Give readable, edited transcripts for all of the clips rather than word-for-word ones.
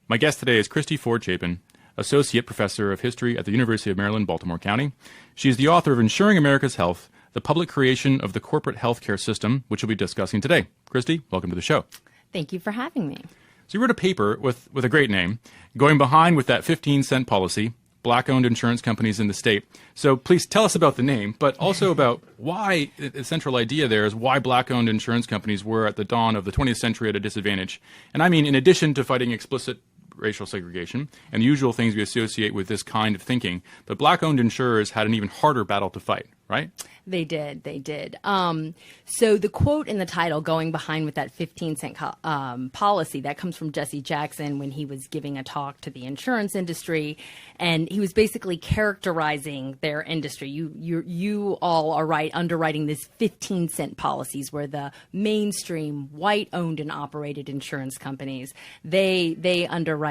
My guest today is Christy Ford Chapin, Associate Professor of History at the University of Maryland, Baltimore County. She is the author of Insuring America's Health, the Public Creation of the Corporate Healthcare System, which we'll be discussing today. Christy, welcome to the show. Thank you for having me. So you wrote a paper with a great name, Going Behind with That 15-Cent Policy, Black-Owned Insurance Companies in the State. So please tell us about the name, but also about why, the central idea there is why black-owned insurance companies were at the dawn of the 20th century at a disadvantage. And I mean, in addition to fighting explicit racial segregation and the usual things we associate with this kind of thinking, but black-owned insurers had an even harder battle to fight, right? They did. So the quote in the title, Going Behind with That 15-Cent Policy, that comes from Jesse Jackson when he was giving a talk to the insurance industry, and he was basically characterizing their industry. You all are right, underwriting this 15-cent policies where the mainstream white-owned and operated insurance companies, they underwrite,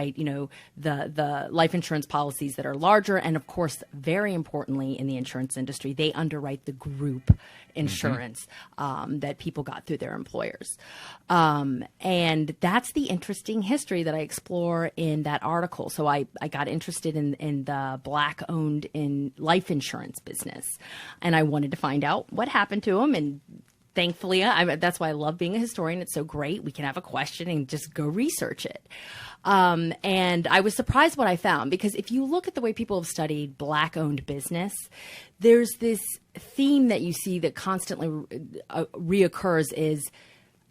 the life insurance policies that are larger, and of course, very importantly in the insurance industry, they underwrite the group insurance that people got through their employers. And that's the interesting history that I explore in that article. So I got interested in the black-owned in life insurance business, and I wanted to find out what happened to them. And thankfully, that's why I love being a historian. It's so great. We can have a question and just go research it. And I was surprised what I found, because if you look at the way people have studied black-owned business, there's this theme that you see that constantly reoccurs is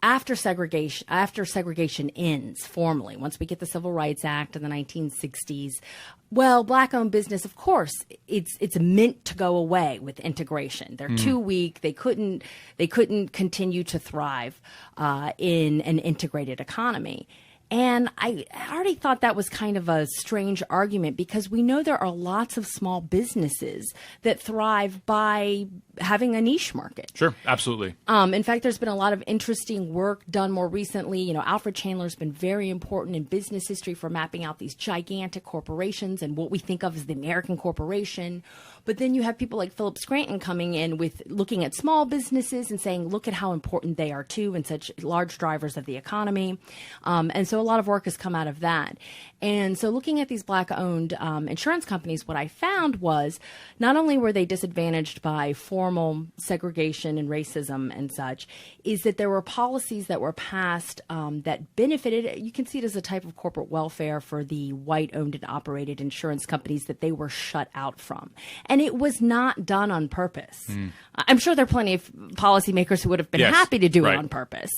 after segregation ends formally, once we get the Civil Rights Act in the 1960s, well, black-owned business, of course, it's meant to go away with integration. They're too weak. They couldn't continue to thrive in an integrated economy. And I already thought that was kind of a strange argument, because we know there are lots of small businesses that thrive by having a niche market. Sure, absolutely. In fact, there's been a lot of interesting work done more recently. Alfred Chandler's been very important in business history for mapping out these gigantic corporations and what we think of as the American corporation. But then you have people like Philip Scranton coming in with looking at small businesses and saying, look at how important they are too, and such large drivers of the economy. And so a lot of work has come out of that. And so looking at these black-owned insurance companies, what I found was not only were they disadvantaged by formal segregation and racism and such, is that there were policies that were passed that benefited. You can see it as a type of corporate welfare for the white-owned and operated insurance companies that they were shut out from. And it was not done on purpose. I'm sure there are plenty of policymakers who would have been happy to do it on purpose.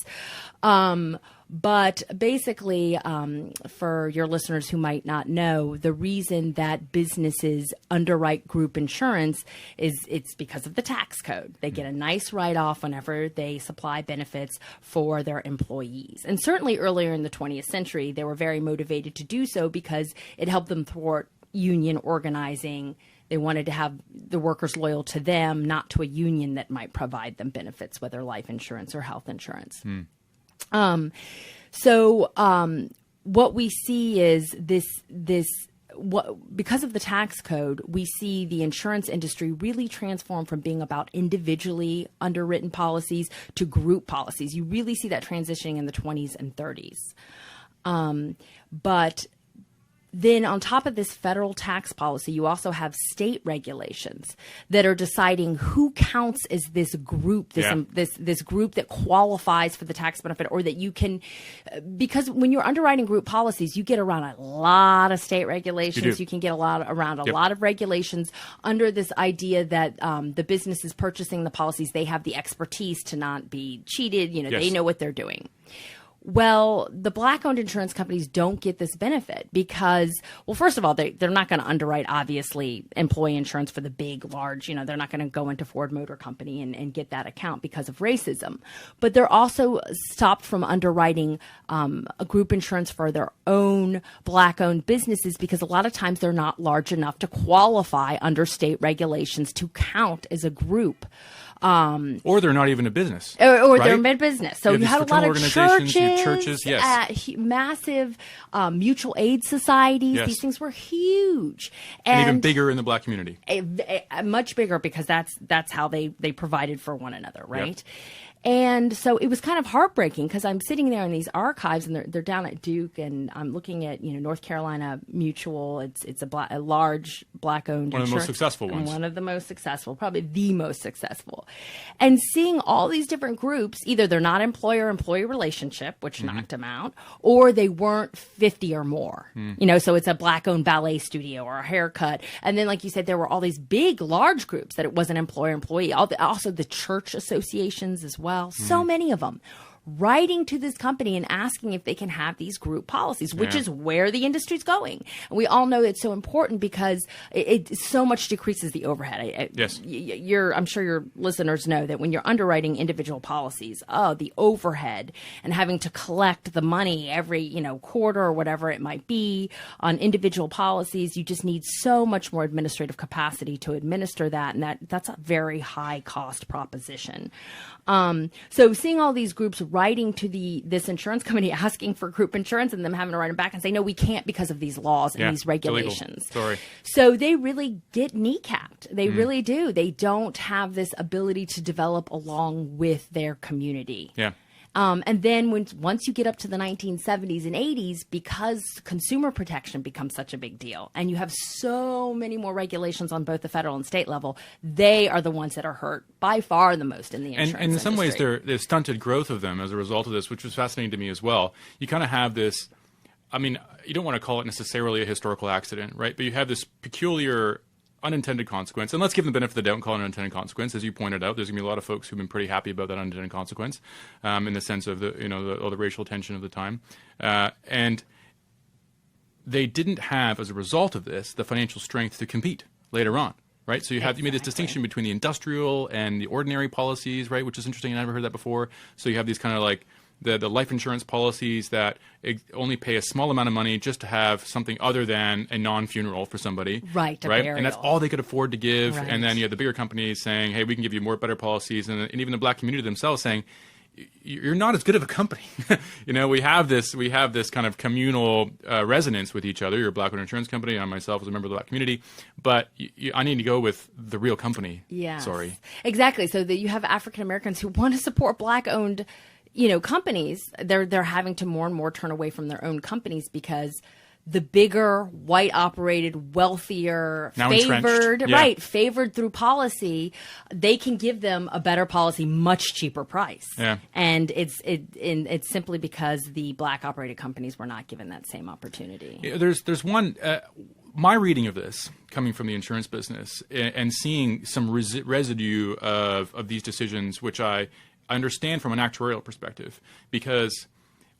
But basically, for your listeners who might not know, the reason that businesses underwrite group insurance is it's because of the tax code. They get a nice write-off whenever they supply benefits for their employees. And certainly earlier in the 20th century, they were very motivated to do so because it helped them thwart union organizing. They wanted to have the workers loyal to them, not to a union that might provide them benefits, whether life insurance or health insurance. What we see is because of the tax code, we see the insurance industry really transform from being about individually underwritten policies to group policies. You really see that transitioning in the 20s and 30s. But then on top of this federal tax policy, you also have state regulations that are deciding who counts as this group, this group that qualifies for the tax benefit, or that you can, because when you're underwriting group policies, you get around a lot of state regulations. You can get around a lot of regulations under this idea that the businesses purchasing the policies, they have the expertise to not be cheated. They know what they're doing. Well, the black-owned insurance companies don't get this benefit because, well, first of all, they're not going to underwrite, obviously, employee insurance for the big, large, they're not going to go into Ford Motor Company and get that account because of racism. But they're also stopped from underwriting a group insurance for their own black-owned businesses because a lot of times they're not large enough to qualify under state regulations to count as a group. Or they're not even a business. Or right? they're mid-business. So you had a lot of churches, yes. Massive mutual aid societies. Yes. These things were huge. And even bigger in the black community. Much bigger because that's how they provided for one another, right? Yep. And so it was kind of heartbreaking because I'm sitting there in these archives, and they're down at Duke, and I'm looking at North Carolina Mutual. It's a large black-owned One of the most insurance- successful ones. One of the most successful, probably the most successful. And seeing all these different groups, either they're not employer-employee relationship, which knocked them out, or they weren't 50 or more. So it's a black-owned ballet studio or a haircut. And then, like you said, there were all these big, large groups that it wasn't employer-employee. Also the church associations as well. So many of them. Writing to this company and asking if they can have these group policies, which is where the industry's going. And we all know it's so important because it so much decreases the overhead. Yes. I'm sure your listeners know that when you're underwriting individual policies, the overhead and having to collect the money every, quarter or whatever it might be on individual policies, you just need so much more administrative capacity to administer that. And that's a very high cost proposition. So seeing all these groups writing to this insurance company asking for group insurance and them having to write them back and say, no, we can't because of these laws and these regulations. Sorry. So they really get kneecapped. They really do. They don't have this ability to develop along with their community. Yeah. And then once you get up to the 1970s and 80s, because consumer protection becomes such a big deal, and you have so many more regulations on both the federal and state level, they are the ones that are hurt by far the most in the insurance And in some ways, industry. there's stunted growth of them as a result of this, which was fascinating to me as well. You kind of have this, you don't want to call it necessarily a historical accident, right? But you have this peculiar unintended consequence, and let's give them the benefit of the doubt and call it an unintended consequence. As you pointed out, there's going to be a lot of folks who've been pretty happy about that unintended consequence, in the sense of all the racial tension of the time, and they didn't have, as a result of this, the financial strength to compete later on. Right, so you made this distinction between the industrial and the ordinary policies, right, which is interesting. I never heard that before. So you have these kind of like the life insurance policies that only pay a small amount of money just to have something other than a non-funeral for somebody. Right, a burial. And that's all they could afford to give. Right. And then you have the bigger companies saying, hey, we can give you better policies. And even the black community themselves saying, you're not as good of a company. We have this kind of communal resonance with each other. You're a black-owned insurance company. I myself was a member of the black community, but I need to go with the real company. Yes. Sorry. Exactly. So that you have African Americans who want to support black-owned, companies. They're having to more and more turn away from their own companies because the bigger, white-operated, wealthier, now favored, yeah. favored through policy, they can give them a better policy, much cheaper price. Yeah. And it's simply because the black-operated companies were not given that same opportunity. Yeah, there's one. My reading of this, coming from the insurance business, and seeing some residue of these decisions, which I understand from an actuarial perspective, because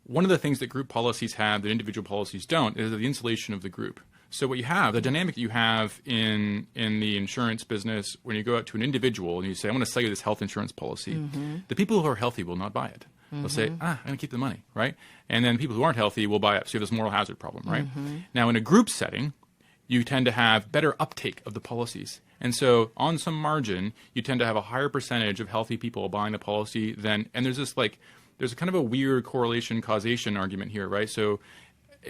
one of the things that group policies have that individual policies don't is the insulation of the group. So what you have, the dynamic that you have in the insurance business, when you go out to an individual and you say, I want to sell you this health insurance policy, the people who are healthy will not buy it. They'll say, I'm going to keep the money, right? And then people who aren't healthy will buy it. So you have this moral hazard problem, right? Now, in a group setting, you tend to have better uptake of the policies. And so on some margin, you tend to have a higher percentage of healthy people buying the policy than, and there's a kind of a weird correlation causation argument here, right? So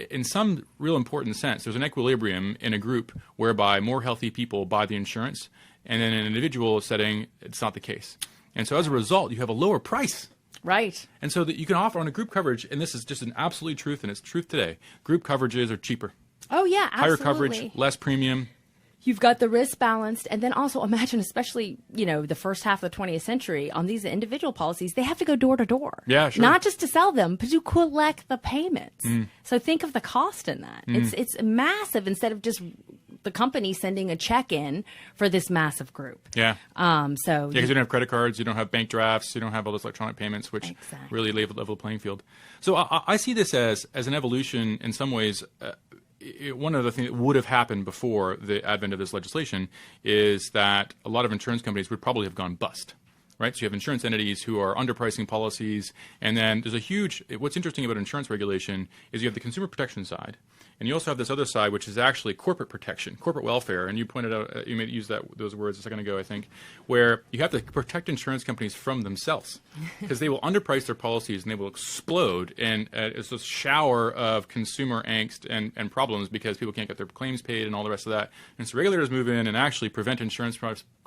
in some real important sense, there's an equilibrium in a group whereby more healthy people buy the insurance, and in an individual setting, it's not the case. And so as a result, you have a lower price. Right. And so that you can offer on a group coverage, and this is just an absolute truth, and it's truth today, group coverages are cheaper. Oh, yeah, absolutely. Higher coverage, less premium. You've got the risk balanced, and then also imagine, especially, the first half of the 20th century, on these individual policies, they have to go door to door. Yeah, sure. Not just to sell them, but to collect the payments. So think of the cost in that. It's massive instead of just the company sending a check in for this massive group. Yeah. Because you don't have credit cards, you don't have bank drafts, you don't have all those electronic payments, which Exactly. really level the playing field. So I see this as an evolution in some ways. One of the things that would have happened before the advent of this legislation is that a lot of insurance companies would probably have gone bust, right? So you have insurance entities who are underpricing policies, and then there's what's interesting about insurance regulation is you have the consumer protection side, and you also have this other side, which is actually corporate protection, corporate welfare, and you pointed out, you may use those words a second ago, I think, where you have to protect insurance companies from themselves, because they will underprice their policies and they will explode, and it's this shower of consumer angst and problems because people can't get their claims paid and all the rest of that. And so regulators move in and actually prevent insurance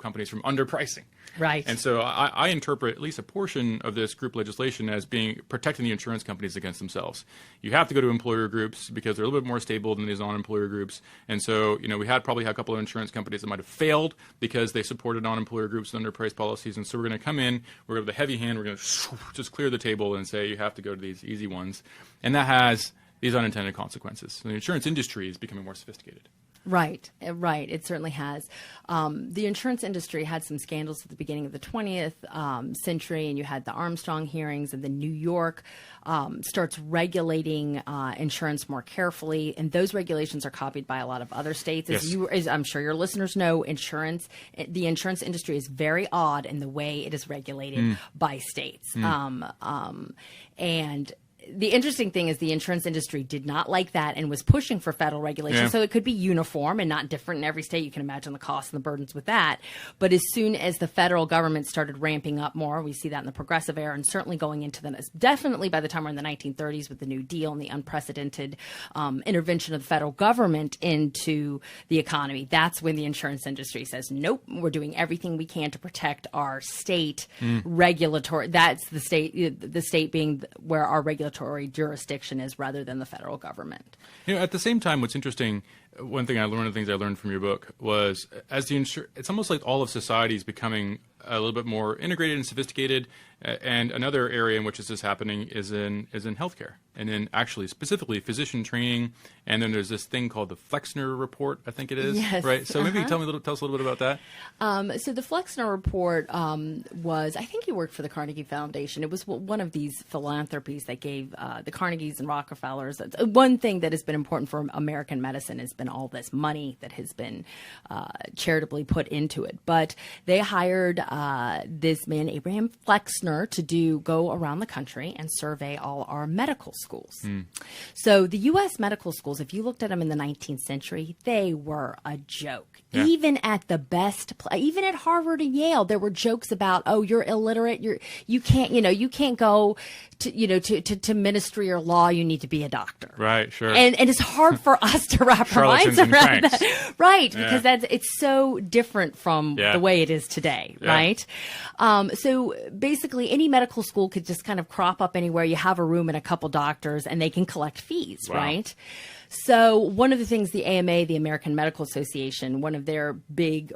companies from underpricing. Right. And so I interpret at least a portion of this group legislation as being protecting the insurance companies against themselves. You have to go to employer groups because they're a little bit more stable than these non-employer groups. And so, we probably had a couple of insurance companies that might have failed because they supported non-employer groups and underpriced policies. And so we're going to come in, we're going to have the heavy hand, we're going to just clear the table and say you have to go to these easy ones. And that has these unintended consequences. So the insurance industry is becoming more sophisticated. Right. It certainly has. The insurance industry had some scandals at the beginning of the 20th century, and you had the Armstrong hearings, and then New York starts regulating insurance more carefully, and those regulations are copied by a lot of other states. As I'm sure your listeners know, the insurance industry is very odd in the way it is regulated by states. And the interesting thing is the insurance industry did not like that and was pushing for federal regulation. So it could be uniform and not different in every state. You can imagine the costs and the burdens with that. But as soon as the federal government started ramping up more, we see that in the progressive era, and certainly going into definitely by the time we're in the 1930s with the New Deal and the unprecedented intervention of the federal government into the economy. That's when the insurance industry says, nope, we're doing everything we can to protect our state regulatory. That's the state being where our regulatory jurisdiction is rather than the federal government. At the same time, what's interesting, one of the things I learned from your book was it's almost like all of society is becoming a little bit more integrated and sophisticated. And another area in which this is happening is in healthcare, and in actually specifically physician training. And then there's this thing called the Flexner Report, I think it is. Yes. Right. So maybe tell us a little bit about that. So the Flexner Report was, I think he worked for the Carnegie Foundation. It was one of these philanthropies that gave the Carnegies and Rockefellers. One thing that has been important for American medicine has been all this money that has been charitably put into it. But they hired this man, Abraham Flexner, to go around the country and survey all our medical schools. So the U.S. medical schools, if you looked at them in the 19th century, they were a joke. Yeah. Even at the best, even at Harvard and Yale, there were jokes about, oh, you're illiterate, you can't go to ministry or law, you need to be a doctor. Right, sure. And it's hard for us to wrap our minds around that. Right, because it's so different from the way it is today, right? So basically, any medical school could just kind of crop up anywhere. You have a room and a couple doctors, and they can collect fees, right? So one of the things the AMA, the American Medical Association, one of their big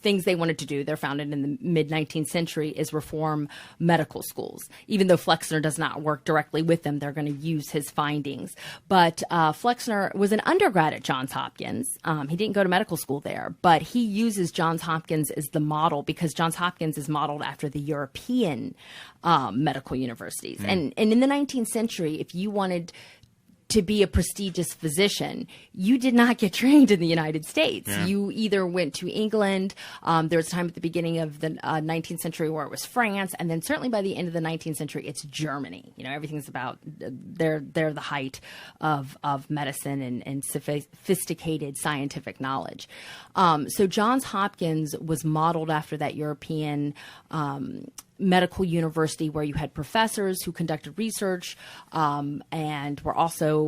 things they wanted to do, they're founded in the mid-19th century, is reform medical schools. Even though Flexner does not work directly with them, they're going to use his findings. But Flexner was an undergrad at Johns Hopkins. He didn't go to medical school there, but he uses Johns Hopkins as the model because Johns Hopkins is modeled after the European medical universities. And in the 19th century, if you wanted to be a prestigious physician, you did not get trained in the United States. Yeah. You either went to England. There was a time at the beginning of the 19th century where it was France, and then certainly by the end of the 19th century, it's Germany. Everything's about they're the height of medicine and sophisticated scientific knowledge. So Johns Hopkins was modeled after that European medical university where you had professors who conducted research and were also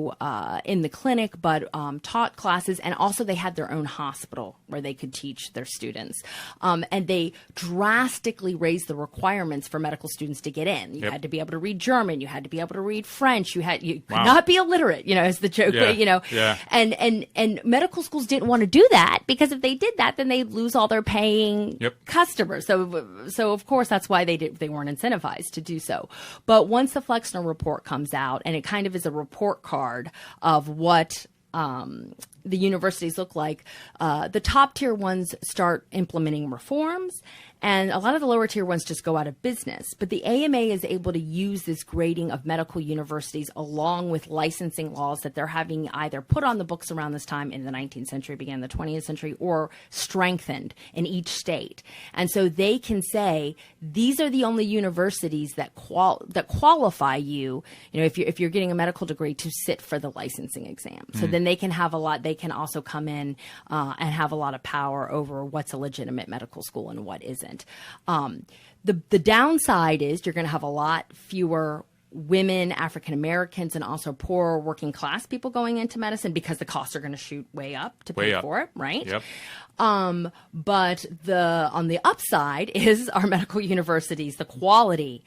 in the clinic, but taught classes, and also they had their own hospital where they could teach their students. And they drastically raised the requirements for medical students to get in. You had to be able to read German, you had to be able to read French, you could not be illiterate, as the joke, And medical schools didn't want to do that because if they did that, then they'd lose all their paying customers. So of course that's why they weren't incentivized to do so. But once the Flexner Report comes out, and it kind of is a report card of what the universities look like, the top tier ones start implementing reforms, and a lot of the lower tier ones just go out of business. But the AMA is able to use this grading of medical universities along with licensing laws that they're having either put on the books around this time in the 19th century, began the 20th century, or strengthened in each state. And so they can say, these are the only universities that qualify you, if you're getting a medical degree, to sit for the licensing exam. So then they can have they can also come in and have a lot of power over what's a legitimate medical school and what isn't. The downside is you're going to have a lot fewer women, African Americans, and also poorer working class people going into medicine because the costs are going to shoot way up to pay for it, right? Yep. But on the upside is our medical universities, the quality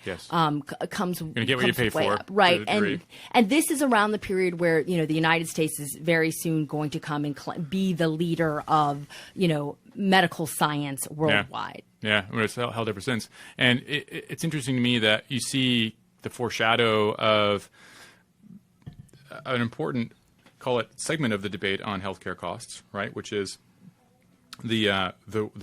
comes You're gonna get what you pay way for, up, right? to a degree. And this is around the period where the United States is very soon going to come and be the leader of medical science worldwide. Yeah, it's held ever since. And it's interesting to me that you see the foreshadow of an important, call it, segment of the debate on healthcare costs, right? Which is the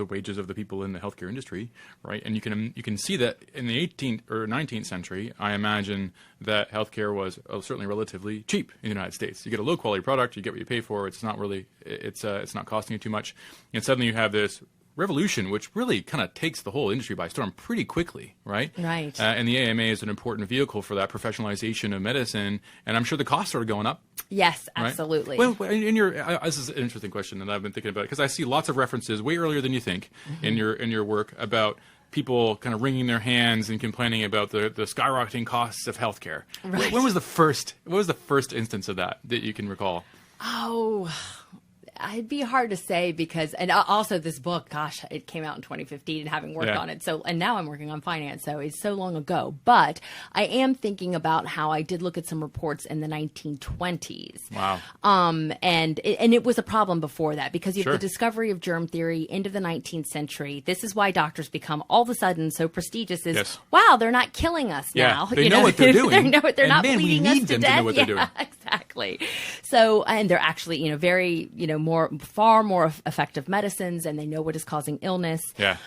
wages of the people in the healthcare industry, right? And you can see that in the 18th or 19th century, I imagine that healthcare was certainly relatively cheap in the United States. You get a low quality product, you get what you pay for. It's not really it's not costing you too much, and suddenly you have this revolution, which really kind of takes the whole industry by storm pretty quickly, right? Right. And the AMA is an important vehicle for that professionalization of medicine, and I'm sure the costs are going up. Yes, Right? absolutely. Well, this is an interesting question that I've been thinking about because I see lots of references way earlier than you think in your work about people kind of wringing their hands and complaining about the skyrocketing costs of healthcare. Right. What was the first instance of that you can recall? Oh, it'd be hard to say because, and also this book, gosh, it came out in 2015 and having worked on it. So, and now I'm working on finance. So it's so long ago, but I am thinking about how I did look at some reports in the 1920s. Wow. And it was a problem before that because you have Sure. the discovery of germ theory into the 19th century. This is why doctors become all of a sudden so prestigious is, Yes. wow, they're not killing us now. They know what they're doing. They're And not man, we bleeding us need to them death. to know what they're doing. Exactly. So, and they're actually, very, far more effective medicines, and they know what is causing illness. Yeah.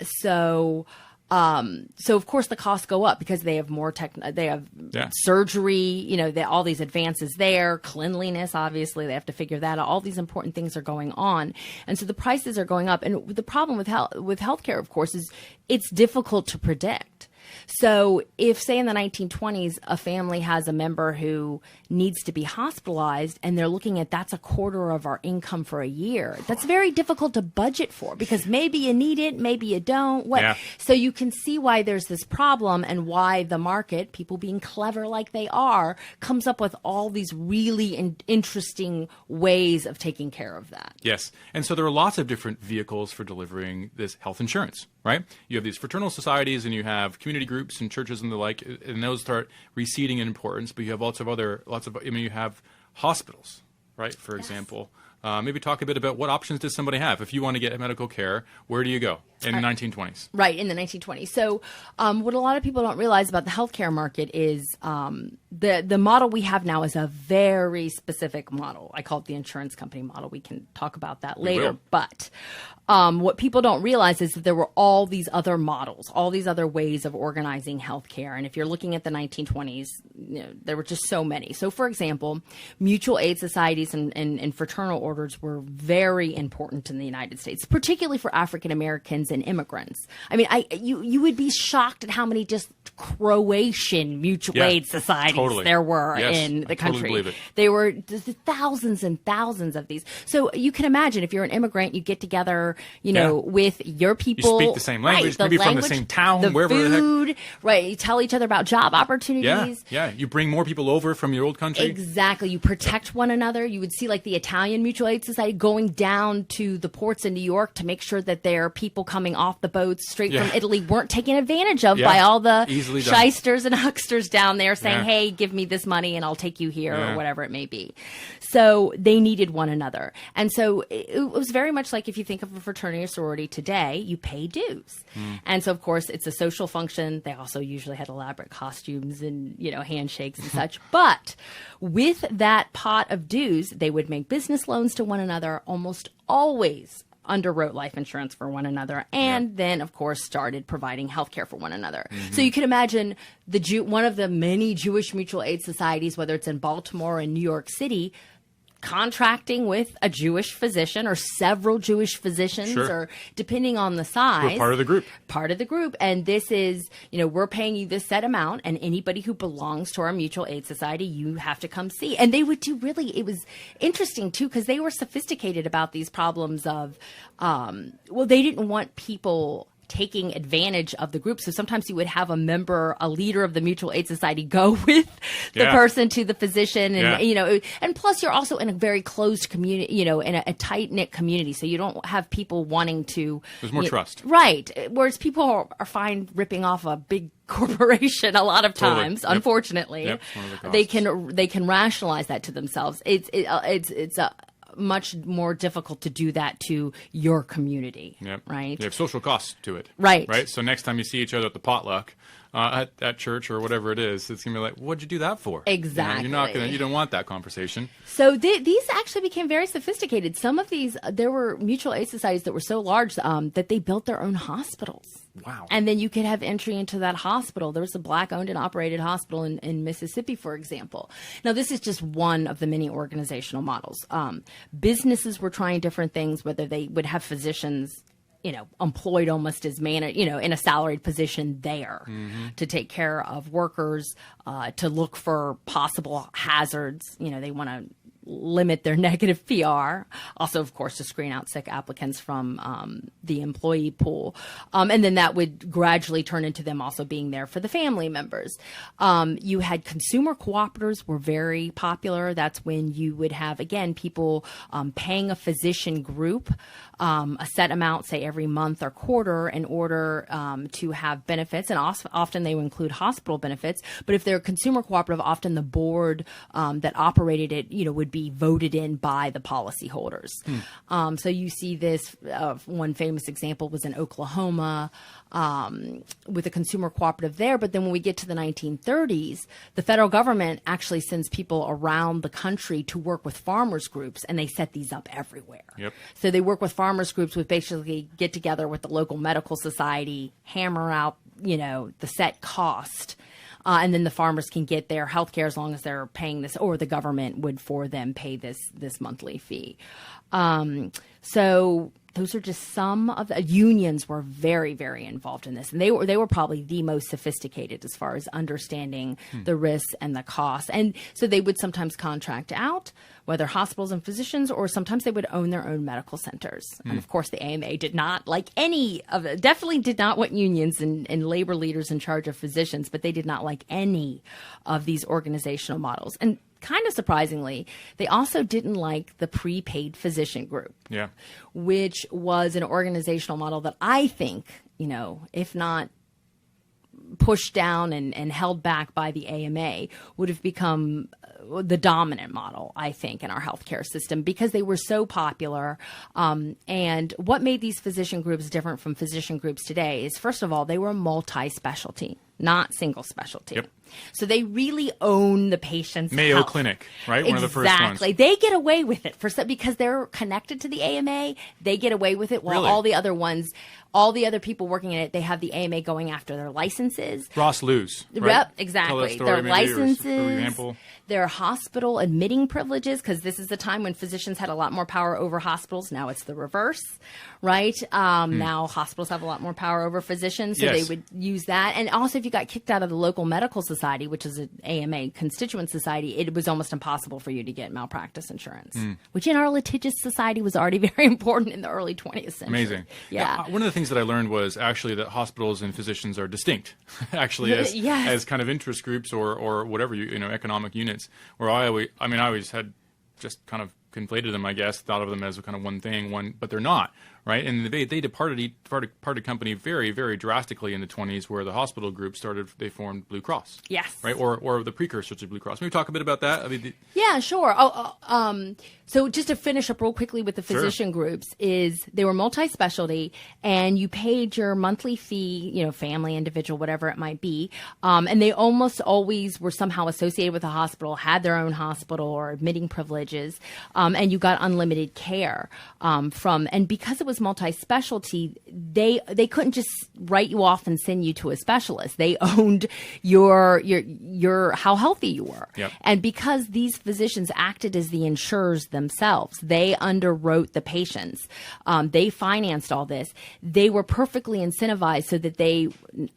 So of course the costs go up because they have more they have surgery, all these advances there, cleanliness, obviously they have to figure that out. All these important things are going on. And so the prices are going up. And the problem with healthcare, of course, is it's difficult to predict. So if, say, in the 1920s, a family has a member who needs to be hospitalized and they're looking at that's a quarter of our income for a year, that's very difficult to budget for because maybe you need it, maybe you don't. So you can see why there's this problem and why the market, people being clever like they are, comes up with all these really interesting ways of taking care of that. Yes. And so there are lots of different vehicles for delivering this health insurance, right? You have these fraternal societies and you have community groups and churches and the like, and those start receding in importance, but you have you have hospitals, right? For example, maybe talk a bit about what options does somebody have? If you want to get medical care, where do you go in the 1920s? Right, in the 1920s. So what a lot of people don't realize about the healthcare market is the model we have now is a very specific model. I call it the insurance company model. We can talk about that later. But what people don't realize is that there were all these other models, all these other ways of organizing healthcare. And if you're looking at the 1920s, there were just so many. So, for example, mutual aid societies and fraternal orders were very important in the United States, particularly for African Americans and immigrants. I mean, you would be shocked at how many just Croatian mutual aid societies there were in the country. Totally believe it. There were thousands and thousands of these. So you can imagine if you're an immigrant, you get together, with your people. You speak the same language, right, maybe from the same town, wherever the heck. Food, right? You tell each other about job opportunities. Yeah. You bring more people over from your old country. Exactly. You protect one another. You would see like the Italian Mutual Aid Society going down to the ports in New York to make sure that their people coming off the boats straight from Italy weren't taken advantage of by all the shysters and hucksters down there saying, hey, give me this money and I'll take you here or whatever it may be. So they needed one another. And so it was very much like if you think of a fraternity or sorority today, you pay dues. And so, of course, it's a social function. They also usually had elaborate costumes and, handshakes and such. But with that pot of dues, they would make business loans to one another, almost always underwrote life insurance for one another, and then, of course, started providing health care for one another. So you can imagine one of the many Jewish mutual aid societies, whether it's in Baltimore or in New York City, contracting with a Jewish physician or several Jewish physicians or depending on the size. We're part of the group. Part of the group. And this is, we're paying you this set amount and anybody who belongs to our mutual aid society, you have to come see. And they would it was interesting too, because they were sophisticated about these problems of, they didn't want people taking advantage of the group. So sometimes you would have a member, a leader of the mutual aid society, go with the person to the physician, and and plus you're also in a very closed community, in a tight knit community, so you don't have people wanting to. There's more trust, right? Whereas people are fine ripping off a big corporation a lot of times. Totally. Unfortunately, they can rationalize that to themselves. It's much more difficult to do that to your community, right? You have social costs to it, right? So next time you see each other at the potluck at church or whatever it is, it's gonna be like, "What'd you do that for?" Exactly. You don't want that conversation. So these actually became very sophisticated. Some of these, there were mutual aid societies that were so large that they built their own hospitals. Wow. And then you could have entry into that hospital. There was a Black-owned and operated hospital in Mississippi, for example. Now, this is just one of the many organizational models. Businesses were trying different things, whether they would have physicians, employed almost as in a salaried position there to take care of workers, to look for possible hazards. They want to limit their negative PR. Also, of course, to screen out sick applicants from the employee pool. And then that would gradually turn into them also being there for the family members. You had consumer cooperators were very popular. That's when you would have, again, people paying a physician group a set amount, say every month or quarter, in order to have benefits. And often they would include hospital benefits. But if they're a consumer cooperative, often the board that operated it, would be voted in by the policyholders. So you see this, one famous example was in Oklahoma with a consumer cooperative there. But then when we get to the 1930s, the federal government actually sends people around the country to work with farmers groups, and they set these up everywhere. So they work with farmers groups, with basically get together with the local medical society, hammer out, the set cost. And then the farmers can get their health care as long as they're paying this, or the government would for them pay this monthly fee. So those are just some of the unions were very, very involved in this, and they were probably the most sophisticated as far as understanding the risks and the costs. And so they would sometimes contract out, whether hospitals and physicians, or sometimes they would own their own medical centers. And of course, the AMA did not like definitely did not want unions and labor leaders in charge of physicians, but they did not like any of these organizational models. And kind of surprisingly, they also didn't like the prepaid physician group, which was an organizational model that I think, if not pushed down and held back by the AMA, would have become the dominant model, I think, in our healthcare system, because they were so popular. And what made these physician groups different from physician groups today is, first of all, they were multi-specialty, not single specialty. So they really own the patient's Mayo health. Clinic, right? One of the first ones. Exactly. They get away with it because they're connected to the AMA. They get away with it, while all the other ones, all the other people working in it, they have the AMA going after their licenses. Ross Lewis, right? Yep, exactly. Their licenses, their hospital admitting privileges, because this is the time when physicians had a lot more power over hospitals. Now it's the reverse, right? Now hospitals have a lot more power over physicians, so they would use that. And also, if you got kicked out of the local medical society, which is an AMA constituent society, it was almost impossible for you to get malpractice insurance, which in our litigious society was already very important in the early 20th century. Amazing. Yeah. One of the things that I learned was actually that hospitals and physicians are distinct, actually, as kind of interest groups or whatever, economic units, where I always had just kind of conflated them, I guess, thought of them as kind of one thing, but they're not, right? And they departed company very, very drastically in the 20s, where the hospital group they formed Blue Cross. Yes. Right? Or the precursor to Blue Cross. Maybe talk a bit about that? Yeah, sure. So just to finish up real quickly with the physician groups, is they were multi-specialty, and you paid your monthly fee, family, individual, whatever it might be. And they almost always were somehow associated with a hospital, had their own hospital or admitting privileges. And you got unlimited care and because it was multi-specialty, they couldn't just write you off and send you to a specialist. They owned your how healthy you were. Yep. And because these physicians acted as the insurers themselves, they underwrote the patients. They financed all this. They were perfectly incentivized so that they,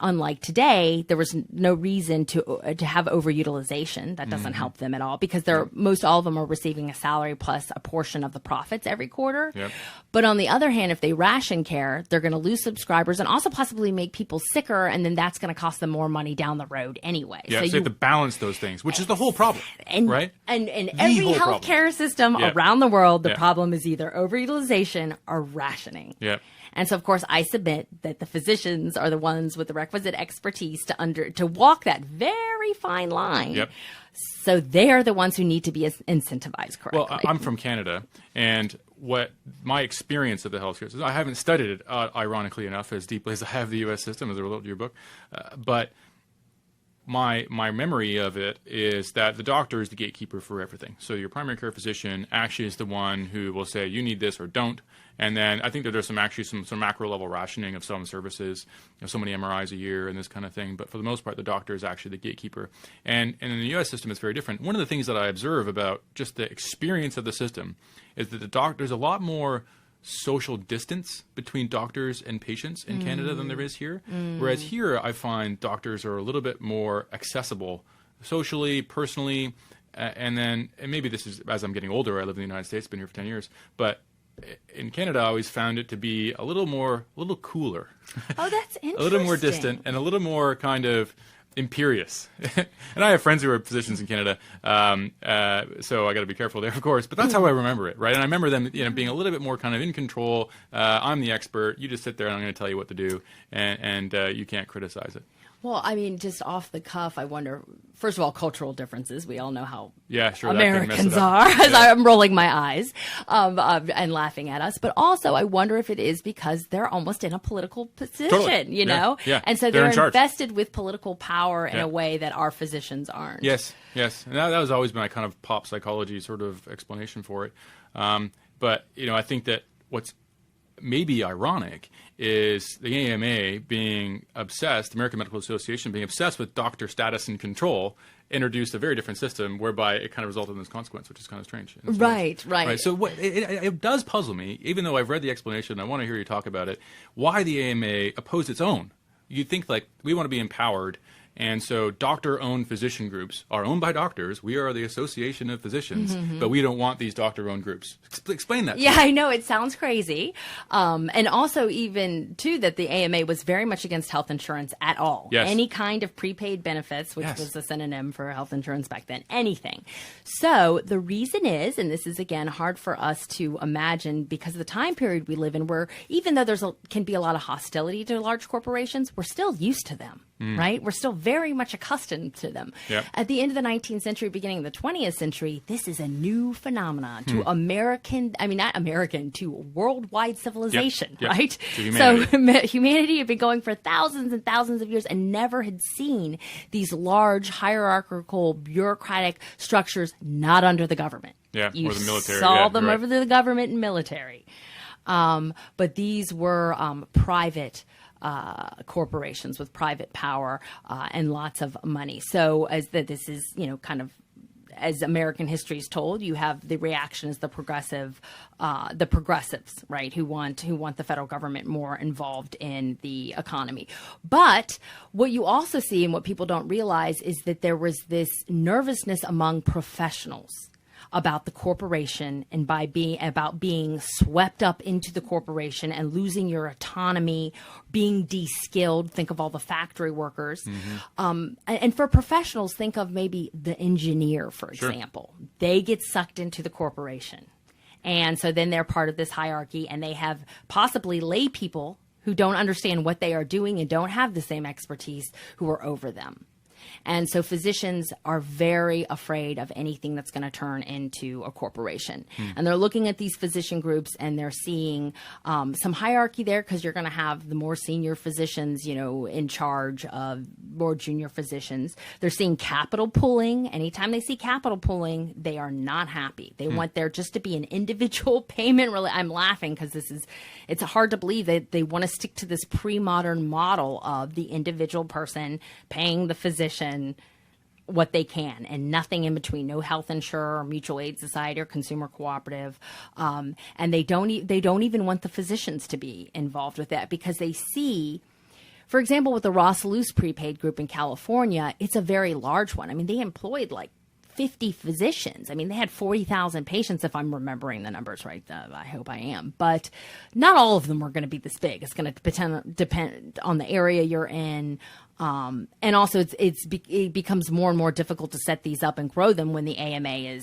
unlike today, there was no reason to have overutilization. That doesn't help them at all, because most all of them are receiving a salary plus plus a portion of the profits every quarter. Yep. But on the other hand, if they ration care, they're going to lose subscribers and also possibly make people sicker, and then that's going to cost them more money down the road anyway. Yeah, so you have to balance those things, which is the whole problem, right? And every healthcare system around the world, the problem is either overutilization or rationing. Yeah. And so, of course, I submit that the physicians are the ones with the requisite expertise to walk that very fine line. Yep. So they are the ones who need to be incentivized correctly. Well, I'm from Canada, and what my experience of the healthcare system, I haven't studied it, ironically enough, as deeply as I have the U.S. system as a result of your book, but my memory of it is that the doctor is the gatekeeper for everything. So your primary care physician actually is the one who will say, you need this or don't. And then I think that there's some macro level rationing of some services, so many MRIs a year and this kind of thing. But for the most part, the doctor is actually the gatekeeper. And in the U.S. system, it's very different. One of the things that I observe about just the experience of the system is that there's a lot more social distance between doctors and patients in Canada than there is here. Whereas here, I find doctors are a little bit more accessible socially, personally, and maybe this is as I'm getting older. I live in the United States, been here for 10 years, but in Canada, I always found it to be a little cooler. Oh, that's interesting. A little more distant and a little more kind of imperious. And I have friends who are physicians in Canada, so I got to be careful there, of course. But that's how I remember it, right? And I remember them, being a little bit more kind of in control. I'm the expert. You just sit there, and I'm going to tell you what to do, and you can't criticize it. Well, I mean, just off the cuff, I wonder, first of all, cultural differences. We all know how Americans are, as I'm rolling my eyes and laughing at us. But also, I wonder if it is because they're almost in a political position, you know? Yeah. And so they're invested with political power in a way that our physicians aren't. Yes. And that was always my kind of pop psychology sort of explanation for it. But, I think that what's maybe ironic is the AMA being obsessed, American Medical Association being obsessed with doctor status and control, introduced a very different system whereby it kind of resulted in this consequence, which is kind of strange. Right. So it does puzzle me, even though I've read the explanation, I want to hear you talk about it, why the AMA opposed its own. You'd think, like, we want to be empowered, and so doctor-owned physician groups are owned by doctors. We are the Association of Physicians, but we don't want these doctor-owned groups. Explain that. Yeah, I know. It sounds crazy. And also even, too, that the AMA was very much against health insurance at all. Yes. Any kind of prepaid benefits, which was a synonym for health insurance back then, anything. So the reason is, and this is, again, hard for us to imagine because of the time period we live in, where even though can be a lot of hostility to large corporations, we're still used to them. Right? We're still very much accustomed to them. Yep. At the end of the 19th century, beginning of the 20th century, this is a new phenomenon to to worldwide civilization, right? To humanity. So humanity had been going for thousands and thousands of years and never had seen these large hierarchical bureaucratic structures not under the government. Yeah, you or the military. saw them over the government and military. But these were private corporations with private power and lots of money. So this is, kind of, as American history is told, you have the reaction as the progressives, right, who want the federal government more involved in the economy. But what you also see and what people don't realize is that there was this nervousness among professionals about the corporation and about being swept up into the corporation and losing your autonomy, being de-skilled. Think of all the factory workers. And for professionals, think of maybe the engineer, for example. They get sucked into the corporation. And so then they're part of this hierarchy, and they have possibly lay people who don't understand what they are doing and don't have the same expertise who are over them. And so physicians are very afraid of anything that's going to turn into a corporation. And they're looking at these physician groups and they're seeing some hierarchy there because you're going to have the more senior physicians, in charge of more junior physicians. They're seeing capital pooling. Anytime they see capital pooling, they are not happy. They want there just to be an individual payment. I'm laughing because it's hard to believe that they want to stick to this pre-modern model of the individual person paying the physician what they can and nothing in between. No health insurer or mutual aid society or consumer cooperative, and they don't even want the physicians to be involved with that because they see, for example, with the Ross Luce prepaid group in California, it's a very large one. I mean, they employed like 50 physicians. I mean, they had 40,000 patients, if I'm remembering the numbers right. I hope I am. But not all of them were going to be this big. It's going to depend on the area you're in. And also, it becomes more and more difficult to set these up and grow them when the AMA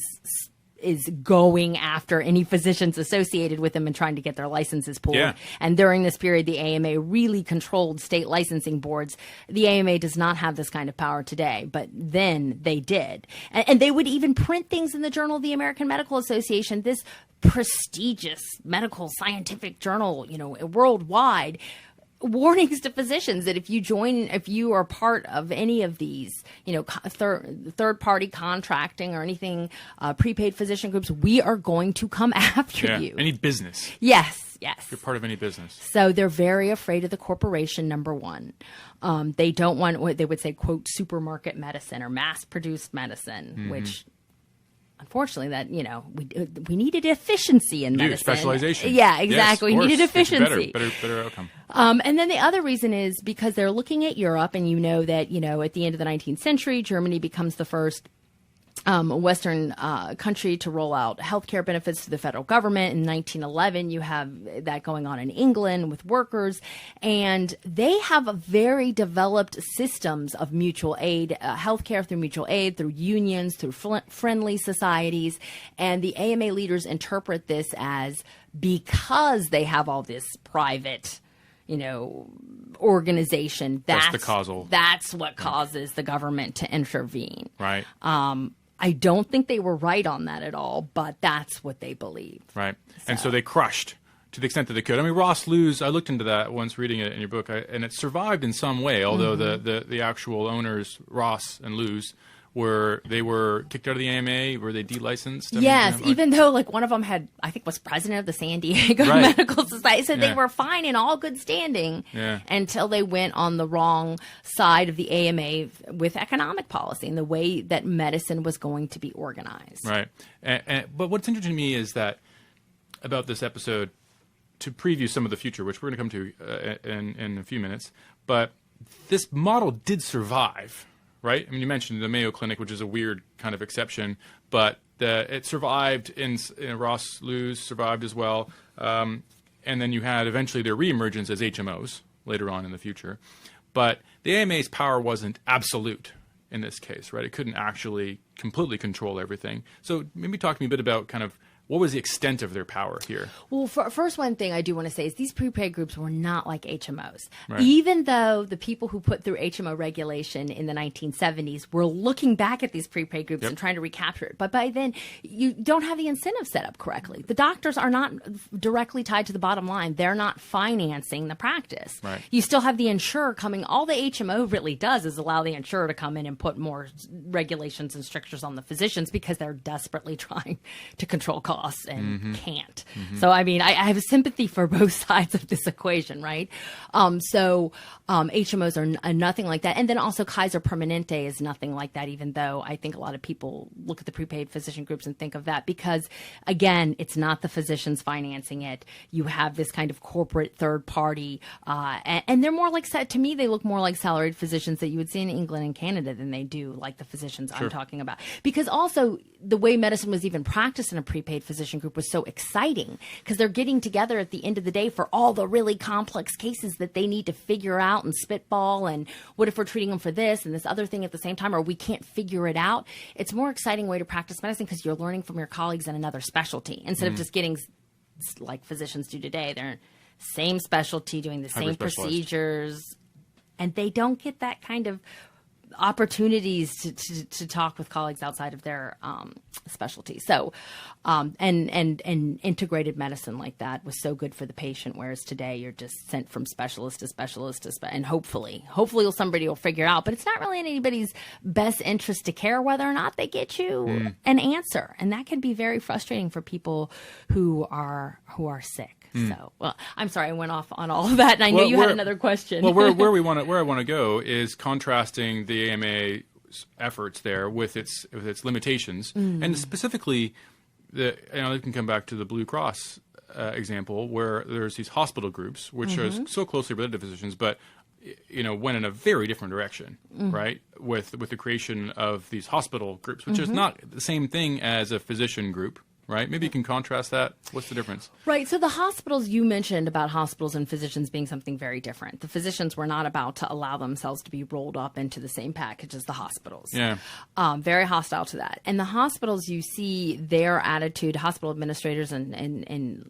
is going after any physicians associated with them and trying to get their licenses pulled. Yeah. And during this period, the AMA really controlled state licensing boards. The AMA does not have this kind of power today, but then they did. And they would even print things in the Journal of the American Medical Association, this prestigious medical scientific journal, worldwide, warnings to physicians that if you are part of any of these, third party contracting or anything, prepaid physician groups, we are going to come after you. Any business. Yes. You're part of any business. So they're very afraid of the corporation, number one. They don't want what they would say, quote, supermarket medicine or mass produced medicine, which unfortunately, that we needed efficiency in medicine. Specialization. Yeah, exactly. Yes, we needed efficiency. Better outcome. And then the other reason is because they're looking at Europe, and that at the end of the 19th century, Germany becomes the first Western country to roll out healthcare benefits to the federal government. In 1911, you have that going on in England with workers, and they have a very developed systems of mutual aid, healthcare through mutual aid, through unions, through friendly societies, and the AMA leaders interpret this as because they have all this private organization. That's the causal. That's what causes the government to intervene. Right. I don't think they were right on that at all, but that's what they believe. Right. And so they crushed to the extent that they could. I mean, Ross Lewis, I looked into that once reading it in your book, and it survived in some way, although the actual owners, Ross and Lewis, were kicked out of the AMA? Were they delicensed? Yes, even though one of them was president of the San Diego Medical Society, so they were fine in all good standing until they went on the wrong side of the AMA with economic policy and the way that medicine was going to be organized. Right. But what's interesting to me is that about this episode, to preview some of the future, which we're going to come to in a few minutes, but this model did survive. Right? I mean, you mentioned the Mayo Clinic, which is a weird kind of exception, but it survived in Ross Lewis survived as well. And then you had eventually their reemergence as HMOs later on in the future. But the AMA's power wasn't absolute in this case, right? It couldn't actually completely control everything. So maybe talk to me a bit about kind of what was the extent of their power here? Well, first one thing I do want to say is these prepaid groups were not like HMOs. Right. Even though the people who put through HMO regulation in the 1970s were looking back at these prepaid groups and trying to recapture it. But by then, you don't have the incentive set up correctly. The doctors are not directly tied to the bottom line. They're not financing the practice. Right. You still have the insurer coming. All the HMO really does is allow the insurer to come in and put more regulations and strictures on the physicians because they're desperately trying to control costs and can't. So, I mean, I have sympathy for both sides of this equation, right? HMOs are nothing like that. And then also Kaiser Permanente is nothing like that, even though I think a lot of people look at the prepaid physician groups and think of that because, again, it's not the physicians financing it. You have this kind of corporate third party. And they're more like, to me, they look more like salaried physicians that you would see in England and Canada than they do like the physicians I'm talking about. Because also the way medicine was even practiced in a prepaid physician group was so exciting because they're getting together at the end of the day for all the really complex cases that they need to figure out and spitball and what if we're treating them for this and this other thing at the same time or we can't figure it out. It's a more exciting way to practice medicine because you're learning from your colleagues in another specialty instead of just getting like physicians do today. They're same specialty doing the same procedures and they don't get that kind of opportunities to talk with colleagues outside of their specialty. So, and integrated medicine like that was so good for the patient, whereas today you're just sent from specialist to specialist and hopefully somebody will figure it out. But it's not really in anybody's best interest to care whether or not they get you an answer, and that can be very frustrating for people who are sick. So, well, I'm sorry, I went off on all of that, and I know you had another question. Well, where I want to go is contrasting the AMA efforts there with its limitations, and specifically, I can come back to the Blue Cross example, where there's these hospital groups which are so closely related to physicians, but went in a very different direction, right? With the creation of these hospital groups, which is not the same thing as a physician group, right? Maybe you can contrast that. What's the difference? Right. So the hospitals, you mentioned about hospitals and physicians being something very different. The physicians were not about to allow themselves to be rolled up into the same package as the hospitals. Yeah. Very hostile to that. And the hospitals, you see their attitude, hospital administrators and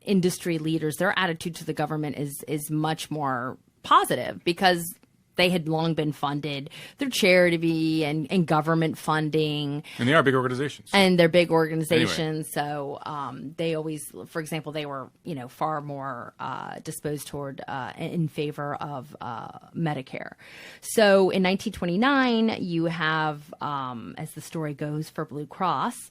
industry leaders, their attitude to the government is much more positive because they had long been funded through charity and government funding. And they are big organizations. And they're big organizations. Anyway. So they always, for example, they were, far more disposed toward in favor of Medicare. So in 1929, you have, as the story goes for Blue Cross,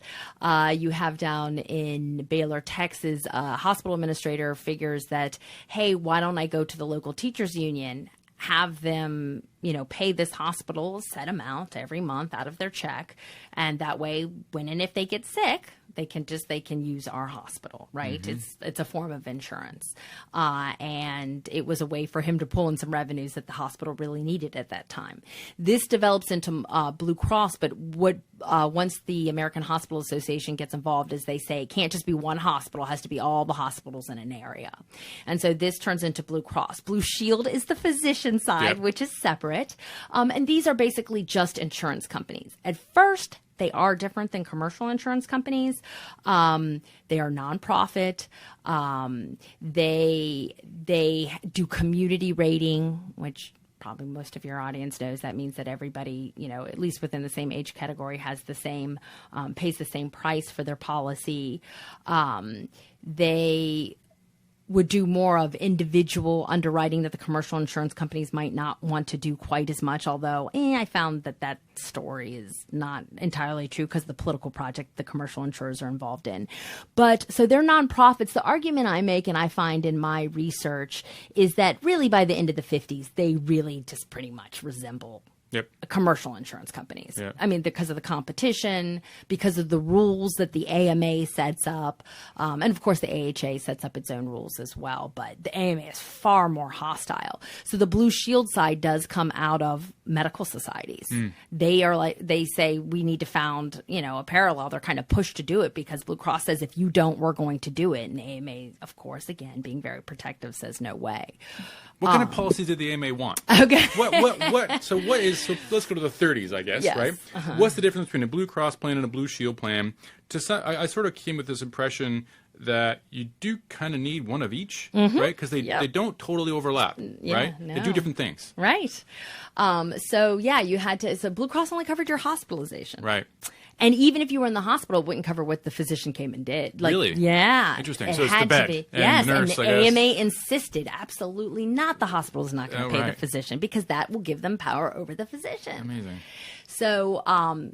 you have down in Baylor, Texas, a hospital administrator figures that, hey, why don't I go to the local teachers union, have them, pay this hospital a set amount every month out of their check. And that way, when and if they get sick, they can use our hospital, right? It's a form of insurance. And it was a way for him to pull in some revenues that the hospital really needed at that time. This develops into Blue Cross, but once the American Hospital Association gets involved, as they say, it can't just be one hospital, it has to be all the hospitals in an area. And so this turns into Blue Cross. Blue Shield is the physician side, which is separate. And these are basically just insurance companies. At first, they are different than commercial insurance companies. They are nonprofit. They do community rating, which probably most of your audience knows. That means that everybody, at least within the same age category, has the same, pays the same price for their policy. They would do more of individual underwriting that the commercial insurance companies might not want to do quite as much, although I found that story is not entirely true because the political project the commercial insurers are involved in. But so they're nonprofits. The argument I make and I find in my research is that really by the end of the 50s, they really just pretty much resemble commercial insurance companies. Yep. I mean, because of the competition, because of the rules that the AMA sets up, and of course the AHA sets up its own rules as well, but the AMA is far more hostile. So the Blue Shield side does come out of medical societies. They say we need to found, a parallel. They're kind of pushed to do it because Blue Cross says if you don't, we're going to do it. And AMA, of course, again, being very protective, says no way. What kind of policies did the AMA want? Okay. So let's go to the 30s, I guess, yes. right? What's the difference between a Blue Cross plan and a Blue Shield plan? I sort of came with this impression that you do kind of need one of each, right? Because they don't totally overlap, right? No. They do different things. Right. You had to, so Blue Cross only covered your hospitalization. Right. And even if you were in the hospital, it wouldn't cover what the physician came and did. Really? Yeah. Interesting. So it's the bed and yes, the nurse, and the AMA insisted absolutely not. The hospital's not going to pay the physician because that will give them power over the physician. Amazing. So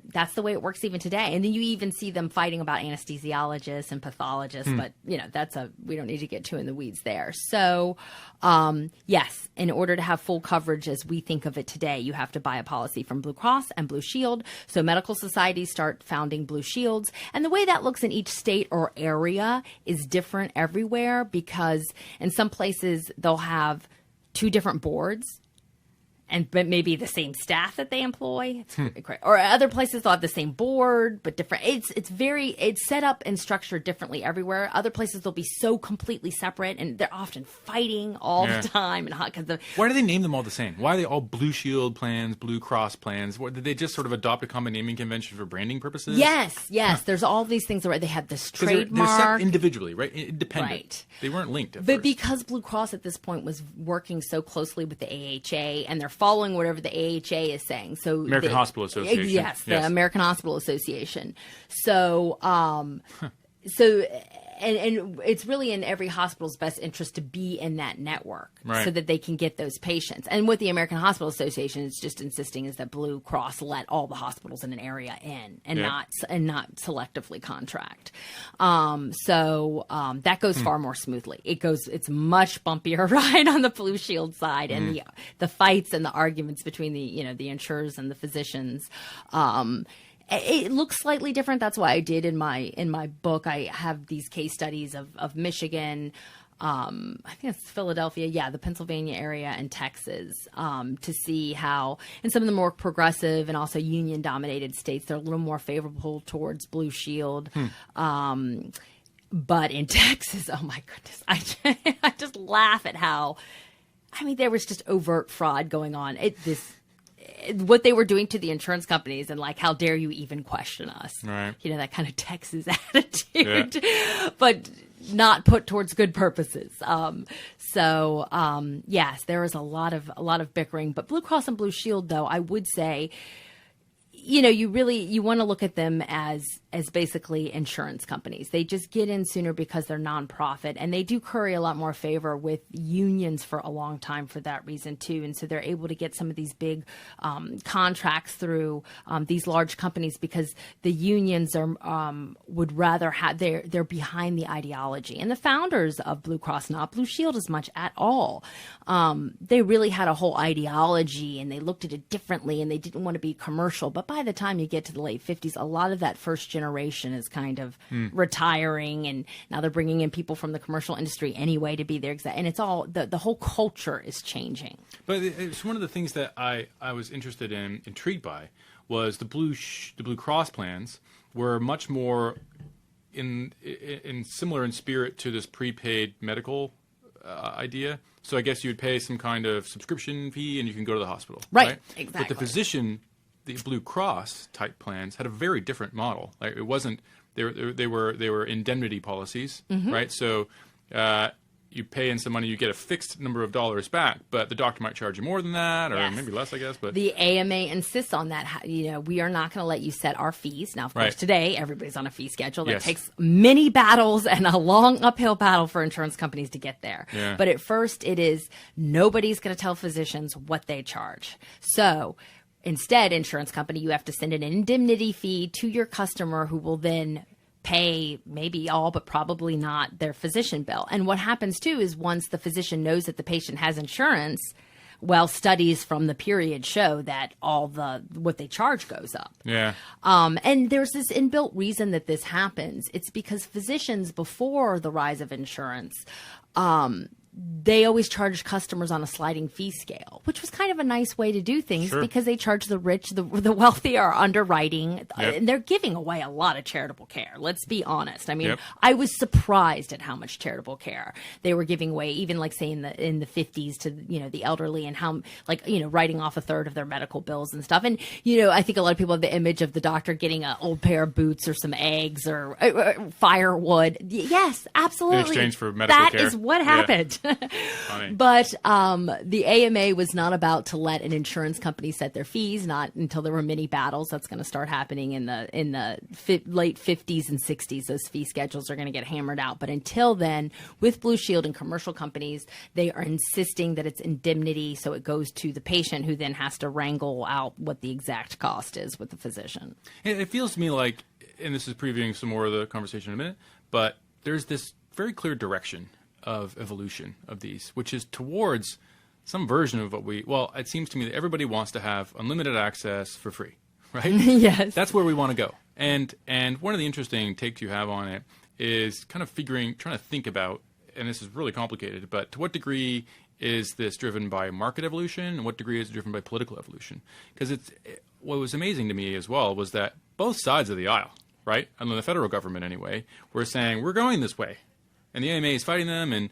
that's the way it works even today. And then you even see them fighting about anesthesiologists and pathologists, but we don't need to get too in the weeds there. So yes, in order to have full coverage as we think of it today, you have to buy a policy from Blue Cross and Blue Shield. So medical societies start founding Blue Shields. And the way that looks in each state or area is different everywhere because in some places they'll have two different boards. But maybe the same staff that they employ, or other places they'll have the same board but different. It's set up and structured differently everywhere. Other places they'll be so completely separate, and they're often fighting all the time. Why do they name them all the same? Why are they all Blue Shield plans, Blue Cross plans? Did they just sort of adopt a common naming convention for branding purposes? Yes. There's all these things where they have this trademark. They're set individually, right? Independent. Right. They weren't linked at But first. because Blue Cross at this point was working so closely with the AHA, and they're following whatever the AHA is saying. So American Hospital Association. Yes, the American Hospital Association. So, and it's really in every hospital's best interest to be in that network so that they can get those patients. And what the American Hospital Association is just insisting is that Blue Cross let all the hospitals in an area in and not selectively contract. That goes far more smoothly. It's much bumpier ride on the Blue Shield side, and the fights and the arguments between the insurers and the physicians. It looks slightly different. That's why I did in my book. I have these case studies of Michigan, I think it's Philadelphia, the Pennsylvania area and Texas, to see how in some of the more progressive and also union dominated states, they're a little more favorable towards Blue Shield. But in Texas, oh my goodness, I just laugh at how, there was just overt fraud going on. What they were doing to the insurance companies, and like, how dare you even question us? Right. That kind of Texas attitude, but not put towards good purposes. Yes, there was a lot of bickering. But Blue Cross and Blue Shield, though, I would say, you want to look at them as basically insurance companies. They just get in sooner because they're nonprofit, and they do curry a lot more favor with unions for a long time for that reason too. And so they're able to get some of these big contracts through these large companies because the unions would rather have they're behind the ideology. And the founders of Blue Cross, not Blue Shield as much at all, they really had a whole ideology, and they looked at it differently, and they didn't want to be commercial. But by the time you get to the late 50s, a lot of that first generation is kind of retiring, and now they're bringing in people from the commercial industry anyway to be there. And it's all the whole culture is changing. But it's one of the things that I was intrigued by was the Blue Cross plans were much more in similar in spirit to this prepaid medical idea. So I guess you would pay some kind of subscription fee and you can go to the hospital. Right? Exactly. But the physician, the Blue Cross type plans had a very different model. Like, it wasn't they were indemnity policies, right? So you pay in some money, you get a fixed number of dollars back, but the doctor might charge you more than that, or maybe less, I guess. But the AMA insists on that. We are not going to let you set our fees. Now, of course, today everybody's on a fee schedule that takes many battles and a long uphill battle for insurance companies to get there. Yeah. But at first, it is nobody's going to tell physicians what they charge. So instead, insurance company, you have to send an indemnity fee to your customer, who will then pay maybe all, but probably not, their physician bill. And what happens too is once the physician knows that the patient has insurance, well, studies from the period show that what they charge goes up. Yeah. And there's this inbuilt reason that this happens. It's because physicians, before the rise of insurance, they always charged customers on a sliding fee scale, which was kind of a nice way to do things because they charge the rich, the wealthy are underwriting, and they're giving away a lot of charitable care. Let's be honest. I was surprised at how much charitable care they were giving away, even like say in the 50s to, the elderly, and how writing off a third of their medical bills and stuff. And, I think a lot of people have the image of the doctor getting an old pair of boots or some eggs or firewood. Yes, absolutely. In exchange for medical care. That is what happened. But the AMA was not about to let an insurance company set their fees, not until there were many battles. That's going to start happening in the late 50s and 60s. Those fee schedules are going to get hammered out. But until then, with Blue Shield and commercial companies, they are insisting that it's indemnity, so it goes to the patient, who then has to wrangle out what the exact cost is with the physician. It feels to me like, and this is previewing some more of the conversation in a minute, but there's this very clear direction of evolution of these, which is towards some version of it seems to me that everybody wants to have unlimited access for free, right? Yes. That's where we want to go. And one of the interesting takes you have on it is kind of trying to think about, and this is really complicated, but to what degree is this driven by market evolution, and what degree is it driven by political evolution? Because what was amazing to me as well was that both sides of the aisle, right, and the federal government anyway, were saying, we're going this way. And the AMA is fighting them, and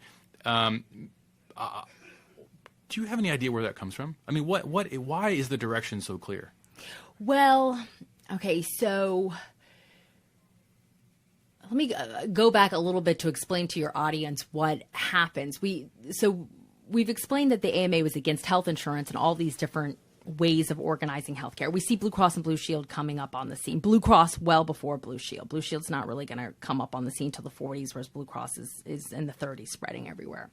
do you have any idea where that comes from? Why is the direction so clear? Well, okay, so let me go back a little bit to explain to your audience what happens. We've explained that the AMA was against health insurance and all these different ways of organizing healthcare. We see Blue Cross and Blue Shield coming up on the scene. Blue Cross well before Blue Shield. Blue Shield's not really going to come up on the scene till the 40s, whereas Blue Cross is in the 30s, spreading everywhere.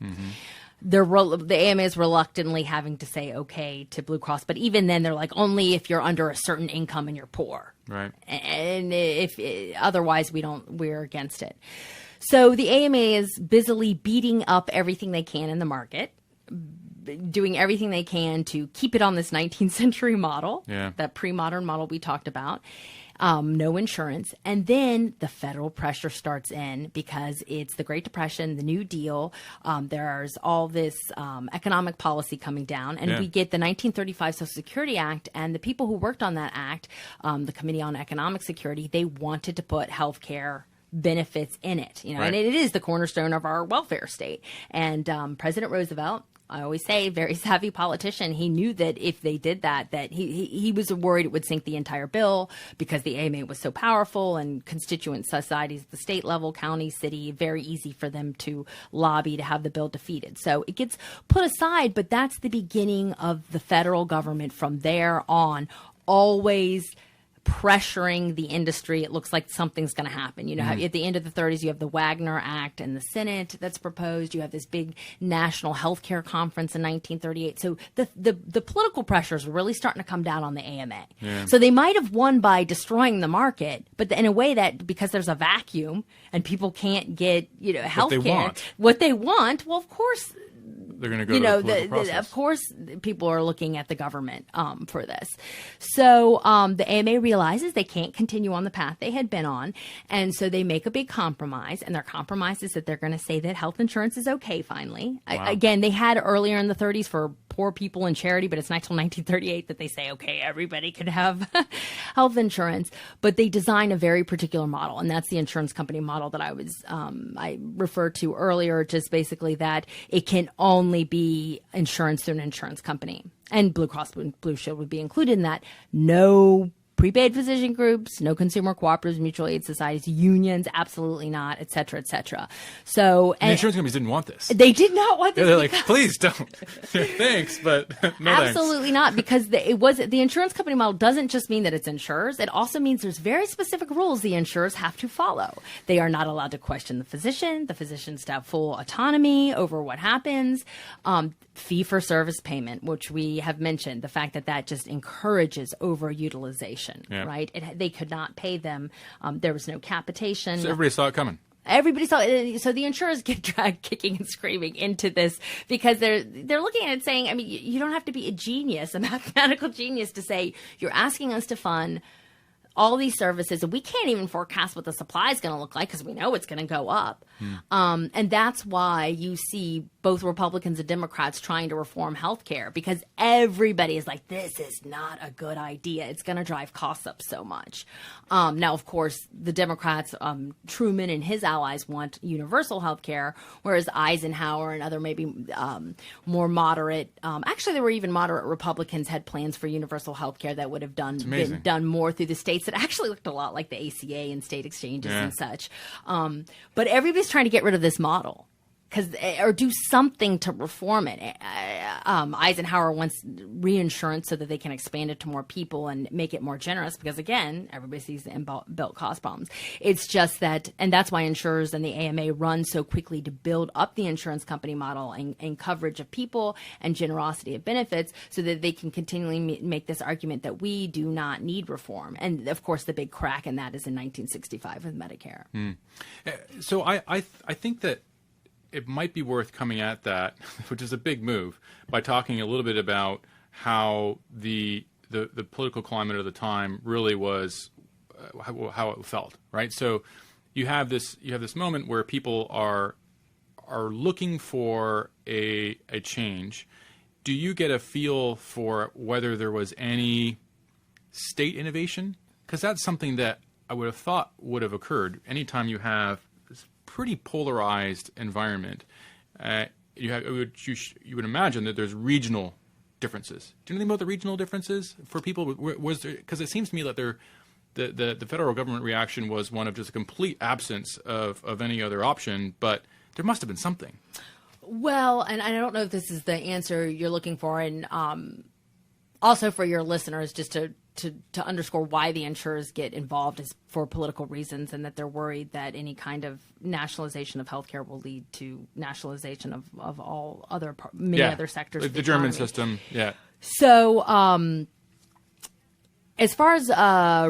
The AMA is reluctantly having to say okay to Blue Cross, but even then they're like, only if you're under a certain income and you're poor. Right. And if otherwise we're against it. So the AMA is busily beating up everything they can in the market, doing everything they can to keep it on this 19th century model, that pre-modern model we talked about. no insurance. And then the federal pressure starts in because it's the Great Depression, the New Deal. There's all this economic policy coming down. And we get the 1935 Social Security Act. And the people who worked on that act, the Committee on Economic Security, they wanted to put health care benefits in it, and it is the cornerstone of our welfare state. And President Roosevelt, I always say, very savvy politician, he knew that if they did that he was worried it would sink the entire bill because the AMA was so powerful and constituent societies at the state level, county, city, very easy for them to lobby to have the bill defeated. So it gets put aside, but that's the beginning of the federal government from there on, always pressuring the industry. It looks like something's going to happen. At the end of the 30s, you have the Wagner Act in the Senate that's proposed. You have this big national healthcare conference in 1938. So the political pressures are really starting to come down on the AMA. Yeah. So they might have won by destroying the market, but in a way that because there's a vacuum and people can't get healthcare, what they want, well, of course, they're going to go to the political process. Of course, people are looking at the government for this. So the AMA realizes they can't continue on the path they had been on, and so they make a big compromise. And their compromise is that they're going to say that health insurance is okay finally. Wow. Again, they had earlier in the 30s for poor people and charity, but it's not until 1938 that they say, okay, everybody could have health insurance. But they design a very particular model, and that's the insurance company model that I referred to earlier, just basically that it can only be insurance through an insurance company. And Blue Cross Blue Shield would be included in that. No prepaid physician groups, no consumer cooperatives, mutual aid societies, unions, absolutely not, et cetera, et cetera. So, and the insurance companies didn't want this. They did not want this. They're like, please don't. Thanks, but no absolutely not, because the insurance company model doesn't just mean that it's insurers. It also means there's very specific rules the insurers have to follow. They are not allowed to question the physician. The physicians have full autonomy over what happens. Fee-for-service payment, which we have mentioned, the fact that just encourages overutilization, right? They could not pay them. There was no capitation. So everybody saw it coming. Everybody saw it. So the insurers get dragged kicking and screaming into this because they're looking at it saying, I mean, you don't have to be a genius, a mathematical genius, to say you're asking us to fund all these services, and we can't even forecast what the supply is going to look like because we know it's going to go up. And that's why you see both Republicans and Democrats trying to reform healthcare, because everybody is like, this is not a good idea. It's going to drive costs up so much. Now, of course, the Democrats, Truman and his allies want universal healthcare, whereas Eisenhower and other maybe more moderate, actually there were even moderate Republicans had plans for universal healthcare that would have been done more through the states. That actually looked a lot like the ACA and state exchanges and such. But everybody's trying to get rid of this model or do something to reform it. Eisenhower wants reinsurance so that they can expand it to more people and make it more generous because, again, everybody sees the inbuilt cost problems. It's just that, and that's why insurers and the AMA run so quickly to build up the insurance company model and coverage of people and generosity of benefits so that they can continually make this argument that we do not need reform. And, of course, the big crack in that is in 1965 with Medicare. So I think that it might be worth coming at that, which is a big move, by talking a little bit about how the political climate of the time really was, how it felt, right? So you have this moment where people are looking for a change. Do you get a feel for whether there was any state innovation? Because that's something that I would have thought would have occurred anytime you have pretty polarized environment. You would imagine that there's regional differences. Do you know anything about the regional differences for people? Because it seems to me that the federal government reaction was one of just a complete absence of any other option, but there must have been something. Well, and I don't know if this is the answer you're looking for, and also for your listeners, just to underscore why the insurers get involved is for political reasons, and that they're worried that any kind of nationalization of healthcare will lead to nationalization of all other many other sectors. Like the German system, So As far as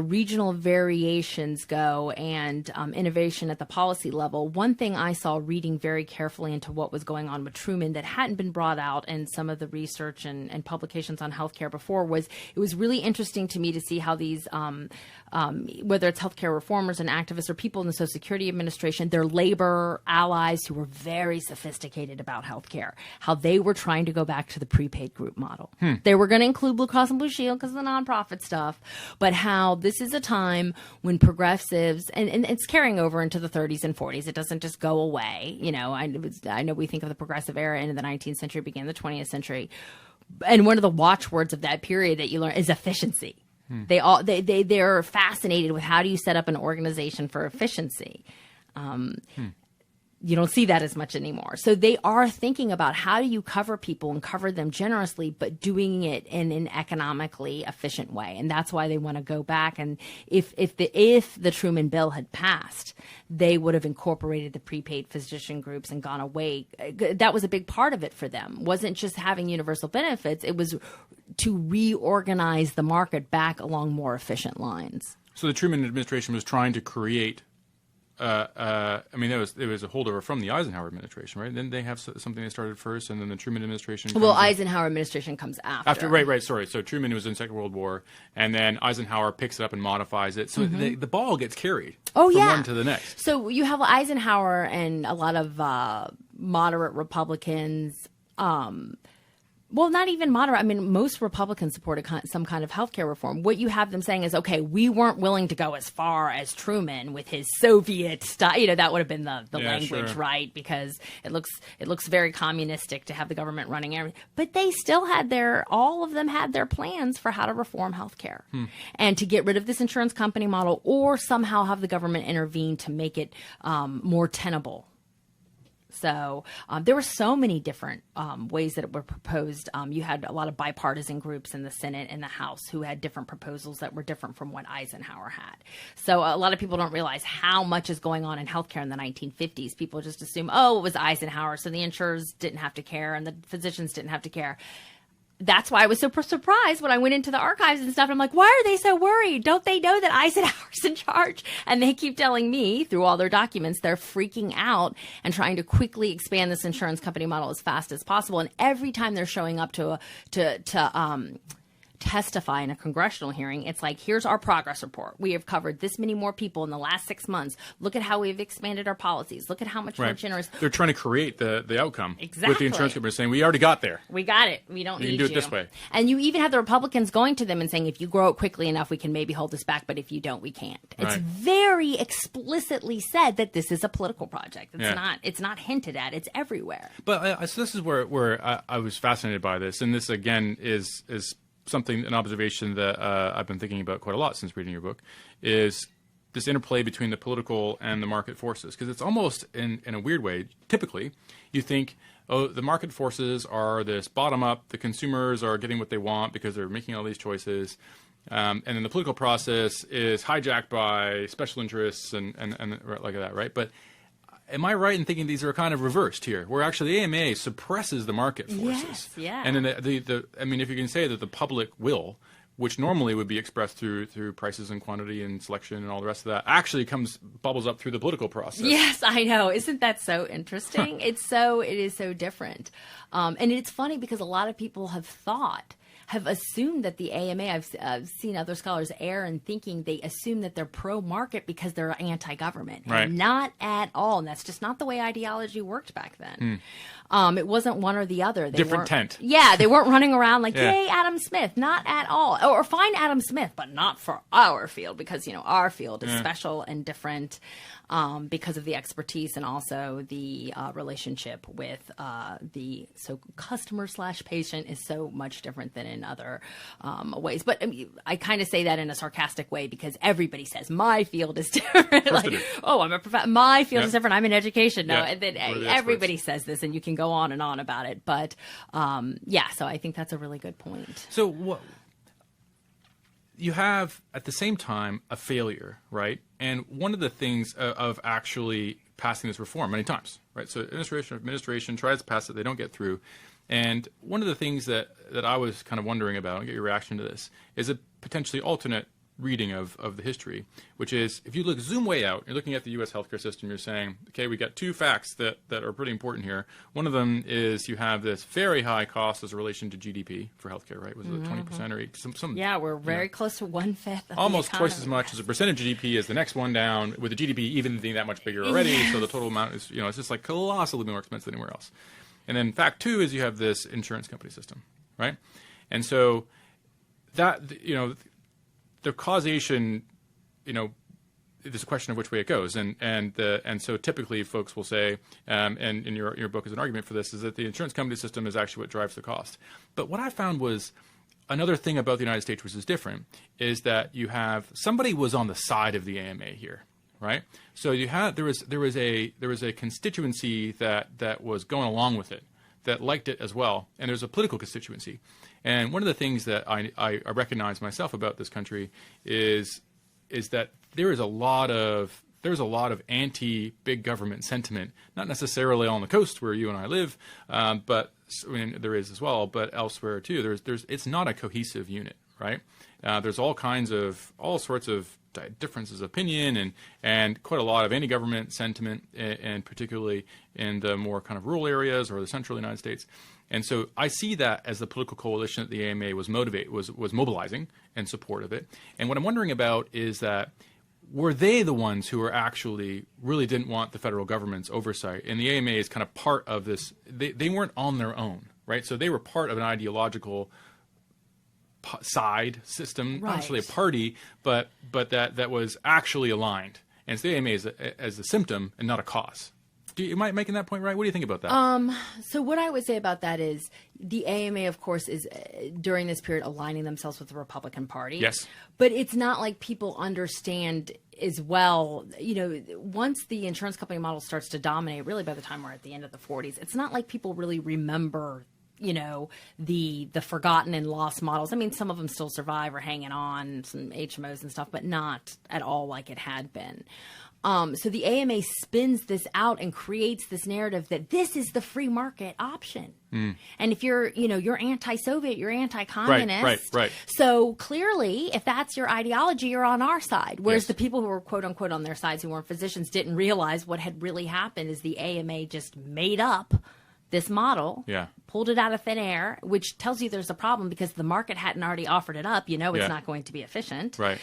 regional variations go and innovation at the policy level, one thing I saw reading very carefully into what was going on with Truman that hadn't been brought out in some of the research and publications on healthcare before was it was really interesting to me to see how these, whether it's healthcare reformers and activists or people in the Social Security Administration, their labor allies who were very sophisticated about healthcare, how they were trying to go back to the prepaid group model. They were going to include Blue Cross and Blue Shield because of the nonprofit stuff. But how this is a time when progressives, and it's carrying over into the 30s and 40s. It doesn't just go away. You know, I know we think of the progressive era into the 19th century, began the 20th century. And one of the watchwords of that period that you learn is efficiency. They're fascinated with how do you set up an organization for efficiency. You don't see that as much anymore. So they are thinking about how do you cover people and cover them generously, but doing it in an economically efficient way. And that's why they want to go back. And if the Truman Bill had passed, they would have incorporated the prepaid physician groups and gone away. That was a big part of it for them. It wasn't just having universal benefits. It was to reorganize the market back along more efficient lines. So the Truman administration was trying to create I mean, it was a holdover from the Eisenhower administration, right? Then they have something they started first, and then the Truman administration. Well, Eisenhower administration comes after. Right. Sorry. So Truman was in the Second World War, and then Eisenhower picks it up and modifies it. So the ball gets carried from one to the next. So you have Eisenhower and a lot of moderate Republicans. Well, not even moderate. I mean, most Republicans supported some kind of healthcare reform. What you have them saying is, okay, we weren't willing to go as far as Truman with his Soviet style. You know, that would have been the language, sure. Right? Because it looks very communistic to have the government running everything. But they still had all of them had their plans for how to reform healthcare and to get rid of this insurance company model or somehow have the government intervene to make it more tenable. So there were so many different ways that it were proposed. You had a lot of bipartisan groups in the Senate and the House who had different proposals that were different from what Eisenhower had. So a lot of people don't realize how much is going on in healthcare in the 1950s. People just assume, oh, it was Eisenhower, so the insurers didn't have to care and the physicians didn't have to care. That's why I was so surprised when I went into the archives and stuff. I'm like, why are they so worried? Don't they know that Eisenhower's in charge? And they keep telling me through all their documents, they're freaking out and trying to quickly expand this insurance company model as fast as possible. And every time they're showing up to testify in a congressional hearing, it's like, here's our progress report. We have covered this many more people in the last 6 months. Look at how we've expanded our policies. Look at how much more generous. They're trying to create the outcome. Exactly. With the insurance company saying, we already got there. We got it. We don't need you. You can do it this way. And you even have the Republicans going to them and saying, if you grow it quickly enough, we can maybe hold this back. But if you don't, we can't. It's very explicitly said that this is a political project. It's not hinted at. It's everywhere. But so this is where I was fascinated by this. And this, again, is an observation that I've been thinking about quite a lot since reading your book, is this interplay between the political and the market forces. Because it's almost, in a weird way, typically, you think, oh, the market forces are this bottom-up, the consumers are getting what they want because they're making all these choices, and then the political process is hijacked by special interests and like that, right? But am I right in thinking these are kind of reversed here, where actually the AMA suppresses the market forces? Yes, yeah. And then I mean, if you can say that the public will, which normally would be expressed through prices and quantity and selection and all the rest of that, actually bubbles up through the political process. Yes, I know. Isn't that so interesting? It is so different. And it's funny because a lot of people have assumed that the AMA, I've seen other scholars err in thinking they assume that they're pro-market because they're anti-government. Right. And not at all. And that's just not the way ideology worked back then. It wasn't one or the other. Different tent. Yeah, they weren't running around like, yay, Adam Smith. Not at all. Or fine Adam Smith, but not for our field because, our field is special and different because of the expertise and also the relationship with the customer/patient is so much different than in other ways. But I kind of say that in a sarcastic way because everybody says my field is different. Like, oh, I'm a professor. My field is different. I'm in education. No, and then everybody says this, and you can go on and on about it. But so I think that's a really good point. So what? You have, at the same time, a failure, right? And one of the things of actually passing this reform many times, right? So administration tries to pass it, they don't get through. And one of the things that I was kind of wondering about, I'll get your reaction to this, is that potentially alternate reading of the history, which is if you zoom way out, you're looking at the U.S. healthcare system, you're saying, okay, we got two facts that are pretty important here. One of them is you have this very high cost as a relation to GDP for healthcare, right? Was it 20% or 8? Some Yeah, we're very close to 1/5 of almost the twice as economy. much as a percentage of GDP as the next one down, with the GDP even being that much bigger already. So the total amount is, it's just like colossally more expensive than anywhere else. And then fact two is you have this insurance company system, right? And so that, the causation, there's a question of which way it goes, and so typically folks will say, and in your book is an argument for this, is that the insurance company system is actually what drives the cost. But what I found was another thing about the United States which is different is that you have somebody was on the side of the AMA here, right? So there was a constituency that was going along with it, that liked it as well, and there's a political constituency. And one of the things that I recognize myself about this country is that there's a lot of anti-big government sentiment, not necessarily on the coast where you and I live, but there is as well, but elsewhere too. It's not a cohesive unit, right? There's all sorts of differences of opinion and quite a lot of anti-government sentiment, and particularly in the more kind of rural areas or the central United States. And so I see that as the political coalition that the AMA was mobilizing in support of it. And what I'm wondering about is that were they the ones who were actually really didn't want the federal government's oversight? And the AMA is kind of part of this. They weren't on their own, right? So they were part of an ideological side system, Right. not necessarily a party, but that was actually aligned. And so the AMA is as a symptom and not a cause. Am I making that point right? What do you think about that? So what I would say about that is the AMA, of course, is during this period aligning themselves with the Republican Party. Yes. But it's not like people understand as well, once the insurance company model starts to dominate, really by the time we're at the end of the 40s, it's not like people really remember the forgotten and lost models. I mean, some of them still survive or hanging on, some HMOs and stuff, but not at all like it had been. So the AMA spins this out and creates this narrative that this is the free market option. And if you're anti-Soviet, you're anti-communist. Right. So clearly, if that's your ideology, you're on our side. Whereas the people who were quote unquote on their sides, who weren't physicians, didn't realize what had really happened is the AMA just made up this model, pulled it out of thin air, which tells you there's a problem because the market hadn't already offered it up. It's not going to be efficient. Right.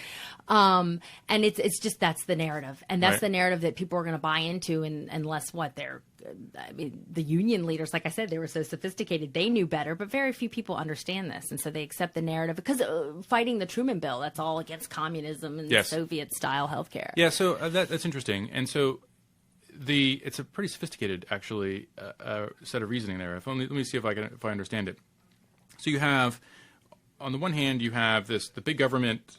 And it's just that's the narrative. And that's the narrative that people are going to buy into unless the union leaders, like I said, they were so sophisticated, they knew better, but very few people understand this. And so they accept the narrative because fighting the Truman Bill, that's all against communism and Soviet-style healthcare. Yeah, so that's interesting. And so it's a pretty sophisticated, actually, set of reasoning there. Let me see if I understand it. So you have, on the one hand, you have the big government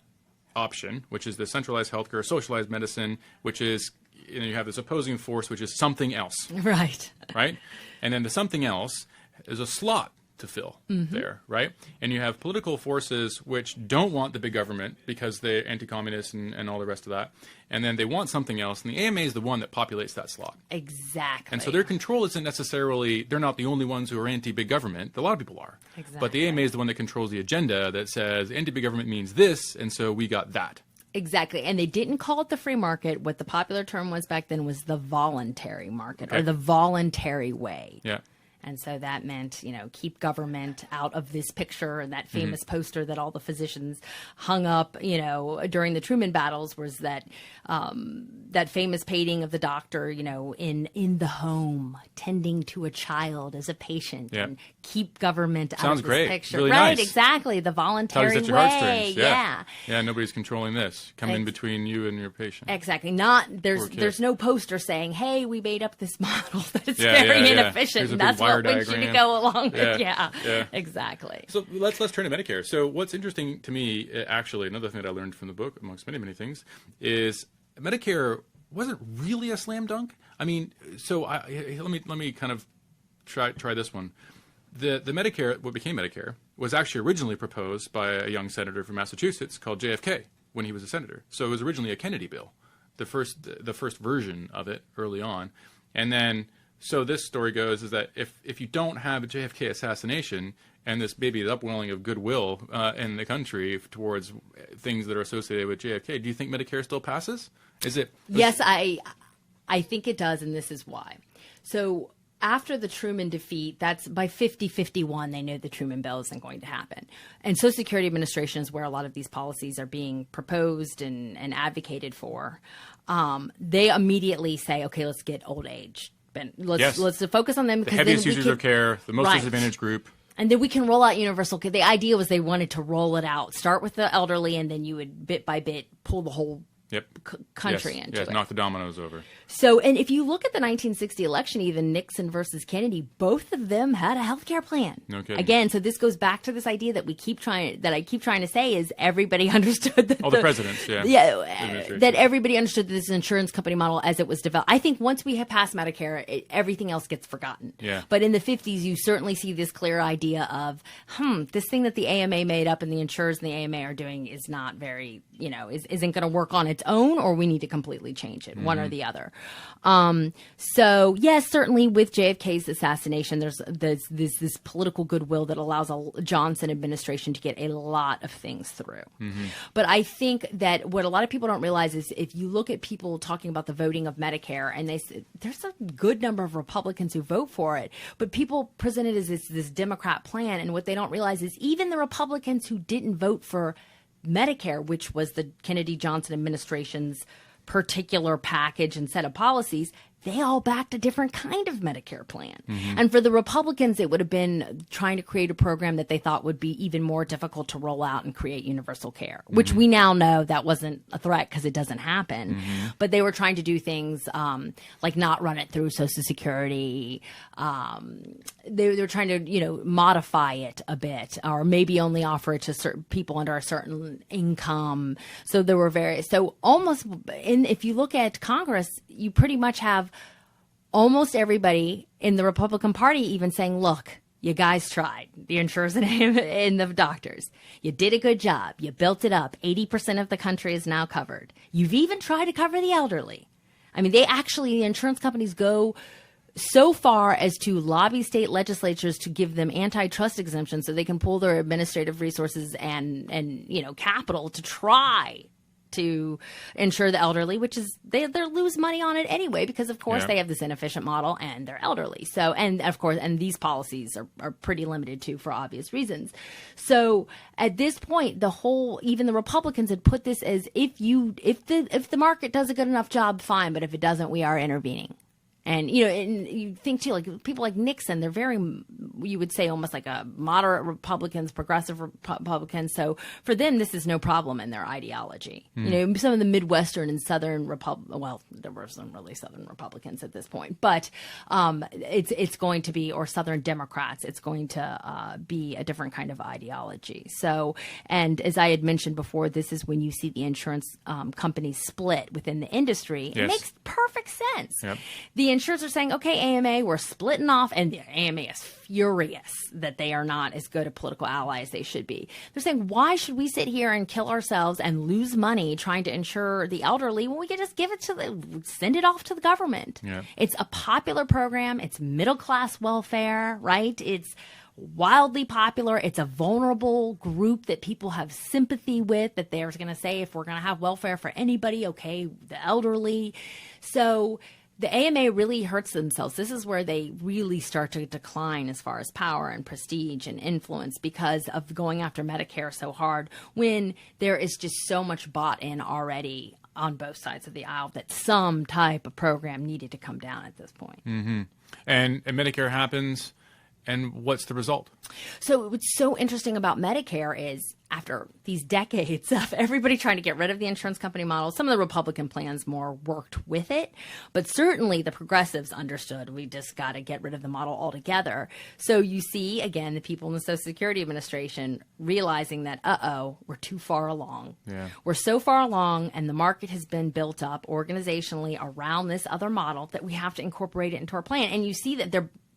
option, which is the centralized healthcare, socialized medicine, which is you have this opposing force, which is something else. Right. Right? And then the something else is a slot to fill there, right? And you have political forces which don't want the big government because they're anti-communist and all the rest of that. And then they want something else, and the AMA is the one that populates that slot. Exactly. And so their control isn't necessarily, they're not the only ones who are anti-big government. A lot of people are. Exactly. But the AMA is the one that controls the agenda that says anti-big government means this, and so we got that. Exactly. And they didn't call it the free market. What the popular term was back then was the voluntary market or the voluntary way. Yeah. And so that meant, keep government out of this picture. And that famous poster that all the physicians hung up, during the Truman battles was that that famous painting of the doctor, in the home, tending to a child as a patient, and keep government out of this picture. Really right, nice. Exactly. The voluntary Tugs at your way. heartstrings. Yeah. Yeah, nobody's controlling this. Come in between you and your patient. Exactly. There's no poster saying, hey, we made up this model that is very inefficient. And that's what wants you to go along with. Yeah, exactly. So let's turn to Medicare. So what's interesting to me, actually, another thing that I learned from the book, amongst many, many things, is Medicare wasn't really a slam dunk. I mean, so let me kind of try this one. The Medicare, what became Medicare, was actually originally proposed by a young senator from Massachusetts called JFK when he was a senator. So it was originally a Kennedy bill, the first version of it early on, and then So this story goes is that if you don't have a JFK assassination and this maybe the upwelling of goodwill in the country towards things that are associated with JFK, do you think Medicare still passes? Is it? Yes, I think it does, and this is why. So after the Truman defeat, that's by 50-51, they knew the Truman Bill isn't going to happen. And Social Security Administration is where a lot of these policies are being proposed and advocated for. They immediately say, okay, let's get old age. Let's focus on them. The heaviest users of care, the most disadvantaged group. And then we can roll out universal care. The idea was they wanted to roll it out. Start with the elderly, and then you would bit by bit pull the whole country into it. Knock the dominoes over. So, and if you look at the 1960 election, even Nixon versus Kennedy, both of them had a health care plan. No kidding. Again, so this goes back to this idea that I keep trying to say is everybody understood that all the presidents, that everybody understood this insurance company model as it was developed. I think once we have passed Medicare, everything else gets forgotten. Yeah. But in the 50s, you certainly see this clear idea of, this thing that the AMA made up and the insurers and the AMA are doing is not very, isn't going to work on its own, or we need to completely change it, one or the other. So yes, certainly with JFK's assassination, there's this political goodwill that allows a Johnson administration to get a lot of things through. But I think that what a lot of people don't realize is if you look at people talking about the voting of Medicare, and there's a good number of Republicans who vote for it, but people present it as this Democrat plan, and what they don't realize is even the Republicans who didn't vote for Medicare, which was the Kennedy-Johnson administration's particular package and set of policies, they all backed a different kind of Medicare plan. And for the Republicans, it would have been trying to create a program that they thought would be even more difficult to roll out and create universal care, which we now know that wasn't a threat because it doesn't happen. But they were trying to do things like not run it through Social Security. They were trying to, modify it a bit, or maybe only offer it to certain people under a certain income. So there were if you look at Congress, you pretty much have almost everybody in the Republican Party even saying, look, you guys tried, the insurers and the doctors. You did a good job. You built it up. 80% of the country is now covered. You've even tried to cover the elderly. I mean, the insurance companies go so far as to lobby state legislatures to give them antitrust exemptions so they can pull their administrative resources and capital to try to insure the elderly, which is they lose money on it anyway, because of course they have this inefficient model and they're elderly. So, and of course, and these policies are pretty limited too for obvious reasons. So at this point, even the Republicans had put this as if the market does a good enough job, fine, but if it doesn't, we are intervening. And, and you think too, like people like Nixon, they're very, you would say almost like a moderate Republicans, progressive Republicans. So for them, this is no problem in their ideology. Some of the Midwestern and Southern there were some really Southern Republicans at this point, but it's going to be, or Southern Democrats, it's going to be a different kind of ideology. So, and as I had mentioned before, this is when you see the insurance companies split within the industry. It makes perfect sense. Yep. The insurers are saying, okay, AMA, we're splitting off, and the AMA is furious that they are not as good a political ally as they should be. They're saying, why should we sit here and kill ourselves and lose money trying to insure the elderly when we can just send it off to the government? Yeah. It's a popular program. It's middle-class welfare, right? It's wildly popular. It's a vulnerable group that people have sympathy with, that they're going to say, if we're going to have welfare for anybody, okay, the elderly. So the AMA really hurts themselves. This is where they really start to decline as far as power and prestige and influence, because of going after Medicare so hard when there is just so much bought in already on both sides of the aisle that some type of program needed to come down at this point. And Medicare happens, and what's the result? So what's so interesting about Medicare is, after these decades of everybody trying to get rid of the insurance company model, some of the Republican plans more worked with it, but certainly the progressives understood we just got to get rid of the model altogether. So you see, again, the people in the Social Security Administration realizing that, we're too far along. Yeah. We're so far along, and the market has been built up organizationally around this other model that we have to incorporate it into our plan. And you see that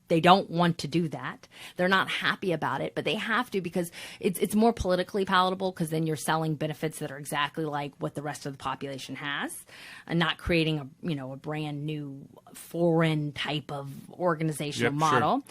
They don't want to do that. They're not happy about it, but they have to because it's more politically palatable because then you're selling benefits that are exactly like what the rest of the population has and not creating a brand new foreign type of organizational model.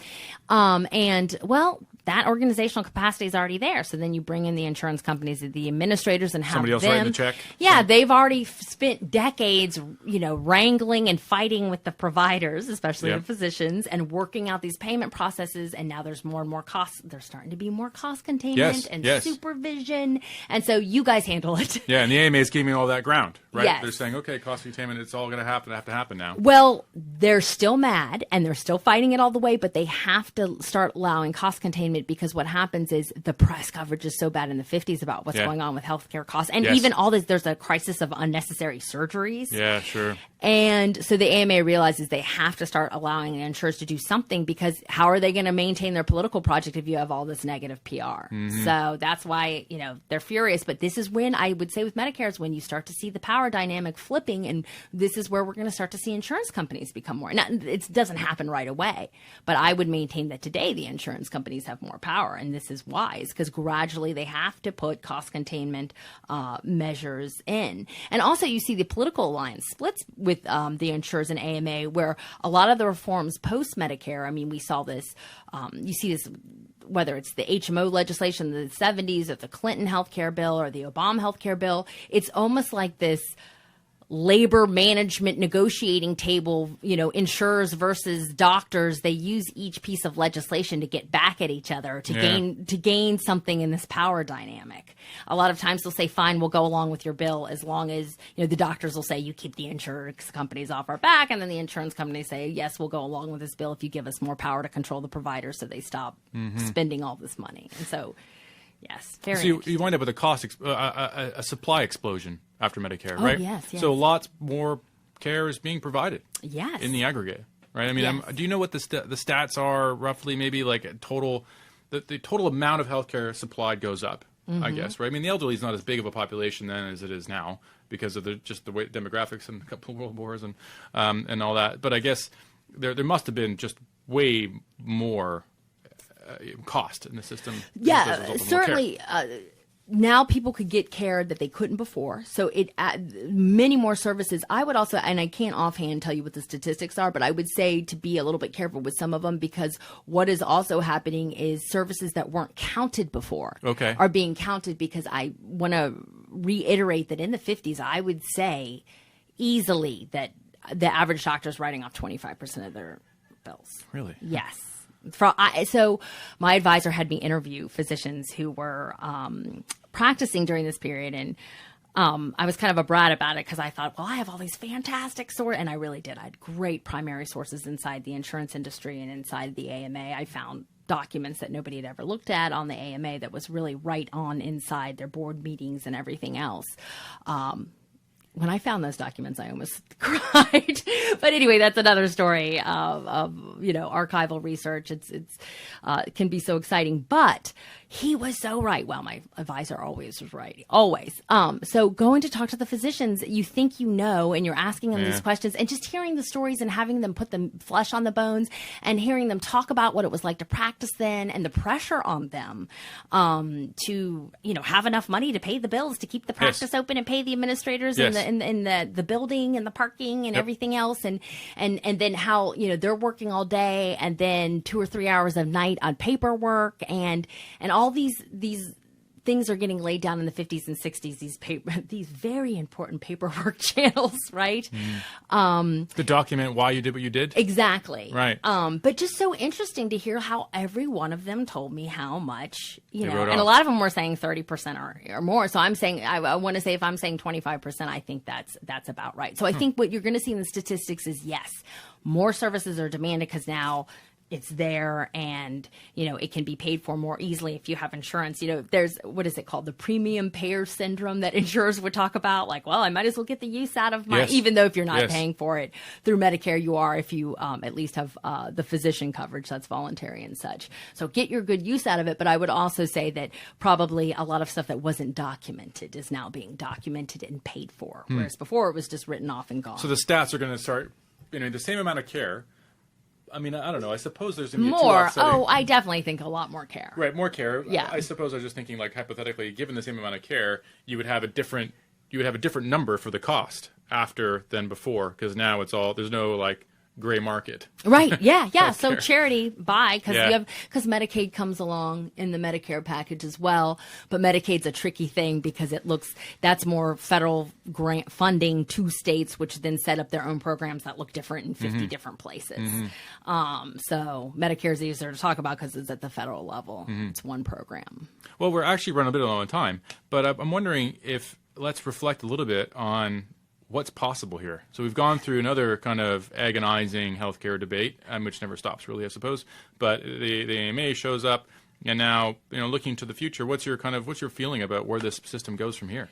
Sure. And well, that organizational capacity is already there. So then you bring in the insurance companies, the administrators, and have somebody else them writing the check. Yeah, they've already spent decades, wrangling and fighting with the providers, especially the physicians, and working out these payment processes. And now there's more and more costs. There's starting to be more cost containment and supervision. And so you guys handle it. Yeah, and the AMA is giving all that ground, right? Yes. They're saying, okay, cost containment, it's all going to have to happen now. Well, they're still mad and they're still fighting it all the way, but they have to start allowing cost containment because what happens is the press coverage is so bad in the 50s about what's going on with healthcare costs. And even all this, there's a crisis of unnecessary surgeries. Yeah, sure. And so the AMA realizes they have to start allowing insurers to do something because how are they going to maintain their political project if you have all this negative PR? So that's why, they're furious. But this is when I would say with Medicare is when you start to see the power dynamic flipping. And this is where we're going to start to see insurance companies become more. Now, it doesn't happen right away, but I would maintain that today the insurance companies have more power. And this is wise because gradually they have to put cost containment measures in. And also you see the political alliance splits with the insurers and AMA, where a lot of the reforms post Medicare, I mean, we saw this, you see this, whether it's the HMO legislation in the 70s or the Clinton healthcare bill or the Obama healthcare bill, it's almost like this labor management negotiating table, insurers versus doctors. They use each piece of legislation to get back at each other to gain something in this power dynamic. A lot of times they'll say, fine, we'll go along with your bill as long as, the doctors will say you keep the insurance companies off our back. And then the insurance companies say, yes, we'll go along with this bill if you give us more power to control the providers so they stop spending all this money. And so, yes, very So you wind up with a supply explosion after Medicare, right? Yes. So lots more care is being provided. Yes. In the aggregate, right? I mean, do you know what the stats are roughly? Maybe like the total amount of healthcare supplied goes up, I guess, right? I mean, the elderly is not as big of a population then as it is now because of the way demographics and a couple of world wars and all that. But I guess there must have been just way more cost in the system. Yeah, certainly. Now people could get care that they couldn't before. So many more services. I would also, and I can't offhand tell you what the statistics are, but I would say to be a little bit careful with some of them because what is also happening is services that weren't counted before are being counted because I want to reiterate that in the 50s, I would say easily that the average doctor is writing off 25% of their bills. Really? Yes. So my advisor had me interview physicians who were practicing during this period, and I was kind of a brat about it because I thought, well, I have all these fantastic sources, and I really did. I had great primary sources inside the insurance industry and inside the AMA. I found documents that nobody had ever looked at on the AMA that was really right on inside their board meetings and everything else. When I found those documents, I almost cried. But anyway, that's another story of archival research. It can be so exciting. But he was so right. Well, my advisor always was right. Always. So going to talk to the physicians, you think and you're asking them these questions, and just hearing the stories and having them put the flesh on the bones and hearing them talk about what it was like to practice then and the pressure on them to have enough money to pay the bills to keep the practice open and pay the administrators and the building and the parking and everything else and then how they're working all day and then 2 or 3 hours of night on paperwork and all these things are getting laid down in the 50s and 60s, these very important paperwork channels, right? To document why you did what you did? Exactly. Right. But just so interesting to hear how every one of them told me how much, and off. a lot of them were saying 30% or more. So I'm saying, I want to say if I'm saying 25%, I think that's about right. So I think what you're going to see in the statistics is, yes, more services are demanded because now it's there and, it can be paid for more easily if you have insurance. There's, what is it called? The premium payer syndrome that insurers would talk about. Like, well, I might as well get the use out of my, even though if you're not paying for it through Medicare, you are, if you at least have the physician coverage that's voluntary and such. So get your good use out of it. But I would also say that probably a lot of stuff that wasn't documented is now being documented and paid for. Whereas before it was just written off and gone. So the stats are going to start, the same amount of care, I mean, I don't know. I suppose there's going to be More. two offsetting. Oh, I definitely think a lot more care. Right, more care. Yeah. I suppose I was just thinking, like, hypothetically, given the same amount of care, you would have a different number for the cost after than before, because now it's all, there's no like gray market. Right. Yeah. Yeah. Healthcare. So charity, buy, because Yeah. because Medicaid comes along in the Medicare package as well. But Medicaid's a tricky thing because that's more federal grant funding to states, which then set up their own programs that look different in 50 different places. So Medicare is easier to talk about because it's at the federal level. It's one program. Well, we're actually running a bit low on time, but I'm wondering if let's reflect a little bit on what's possible here. So we've gone through another kind of agonizing healthcare debate, which never stops, really, I suppose. But the AMA shows up, and now, looking to the future, what's your feeling about where this system goes from here?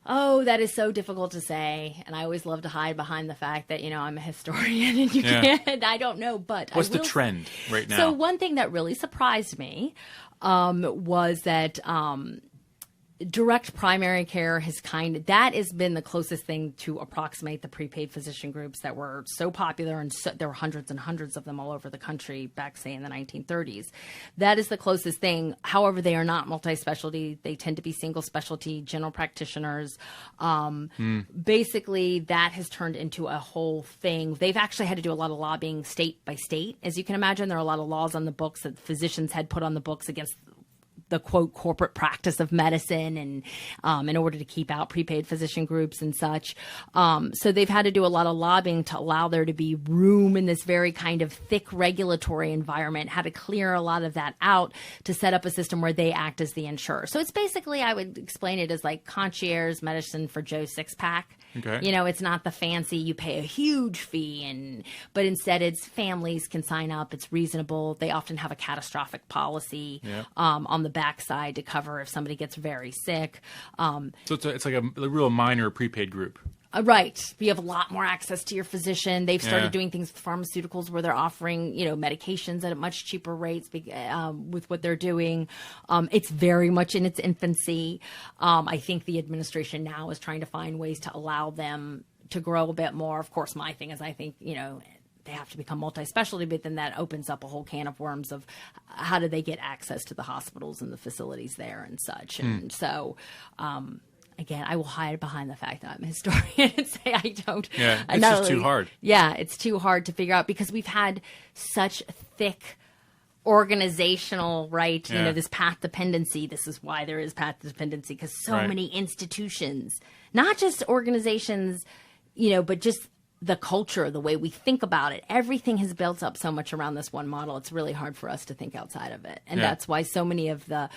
Oh, that is so difficult to say, and I always love to hide behind the fact that I'm a historian and you can't. I don't know, but what's the trend right now? So one thing that really surprised me was that. Direct primary care that has been the closest thing to approximate the prepaid physician groups that were so popular, and there were hundreds and hundreds of them all over the country back, say, in the 1930s. That is the closest thing. However, they are not multi-specialty. They tend to be single specialty general practitioners. Basically, that has turned into a whole thing. They've actually had to do a lot of lobbying state by state. As you can imagine, there are a lot of laws on the books that physicians had put on the books against the quote corporate practice of medicine, and in order to keep out prepaid physician groups and such. So they've had to do a lot of lobbying to allow there to be room in this very kind of thick regulatory environment, how to clear a lot of that out to set up a system where they act as the insurer. So it's basically, I would explain it as like concierge medicine for Joe's six-pack. Okay. It's not the fancy, you pay a huge fee, but instead it's families can sign up, it's reasonable. They often have a catastrophic policy on the backside to cover if somebody gets very sick. So it's like a real minor prepaid group. Right. You have a lot more access to your physician. They've started doing things with pharmaceuticals where they're offering, medications at much cheaper rates with what they're doing. It's very much in its infancy. I think the administration now is trying to find ways to allow them to grow a bit more. Of course, my thing is I think, they have to become multi-specialty, but then that opens up a whole can of worms of how do they get access to the hospitals and the facilities there and such. And so, again, I will hide behind the fact that I'm a historian and say I don't. Yeah, it's just too hard. Yeah, it's too hard to figure out because we've had such thick organizational, this path dependency. This is why there is path dependency, because so many institutions, not just organizations, but just the culture, the way we think about it, everything has built up so much around this one model. It's really hard for us to think outside of it. And that's why so many of the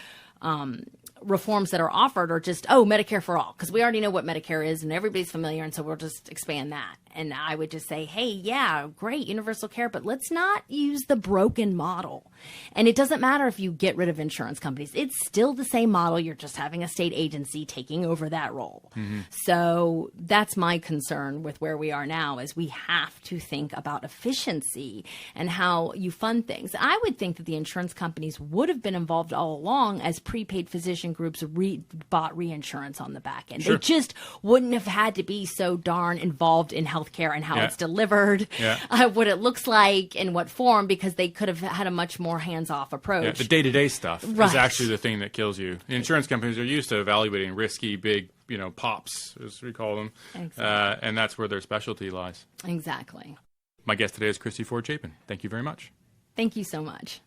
reforms that are offered are just, Medicare for all, because we already know what Medicare is and everybody's familiar, and so we'll just expand that. And I would just say, hey, yeah, great, universal care, but let's not use the broken model. And it doesn't matter if you get rid of insurance companies. It's still the same model. You're just having a state agency taking over that role. So that's my concern with where we are now, is we have to think about efficiency and how you fund things. I would think that the insurance companies would have been involved all along as prepaid physician groups bought reinsurance on the back end. They just wouldn't have had to be so darn involved in healthcare and how it's delivered, what it looks like, in what form, because they could have had a much more hands-off approach. Yeah, the day-to-day stuff is actually the thing that kills you. The insurance companies are used to evaluating risky, big, pops, as we call them, and that's where their specialty lies. Exactly. My guest today is Christy Ford Chapin. Thank you very much. Thank you so much.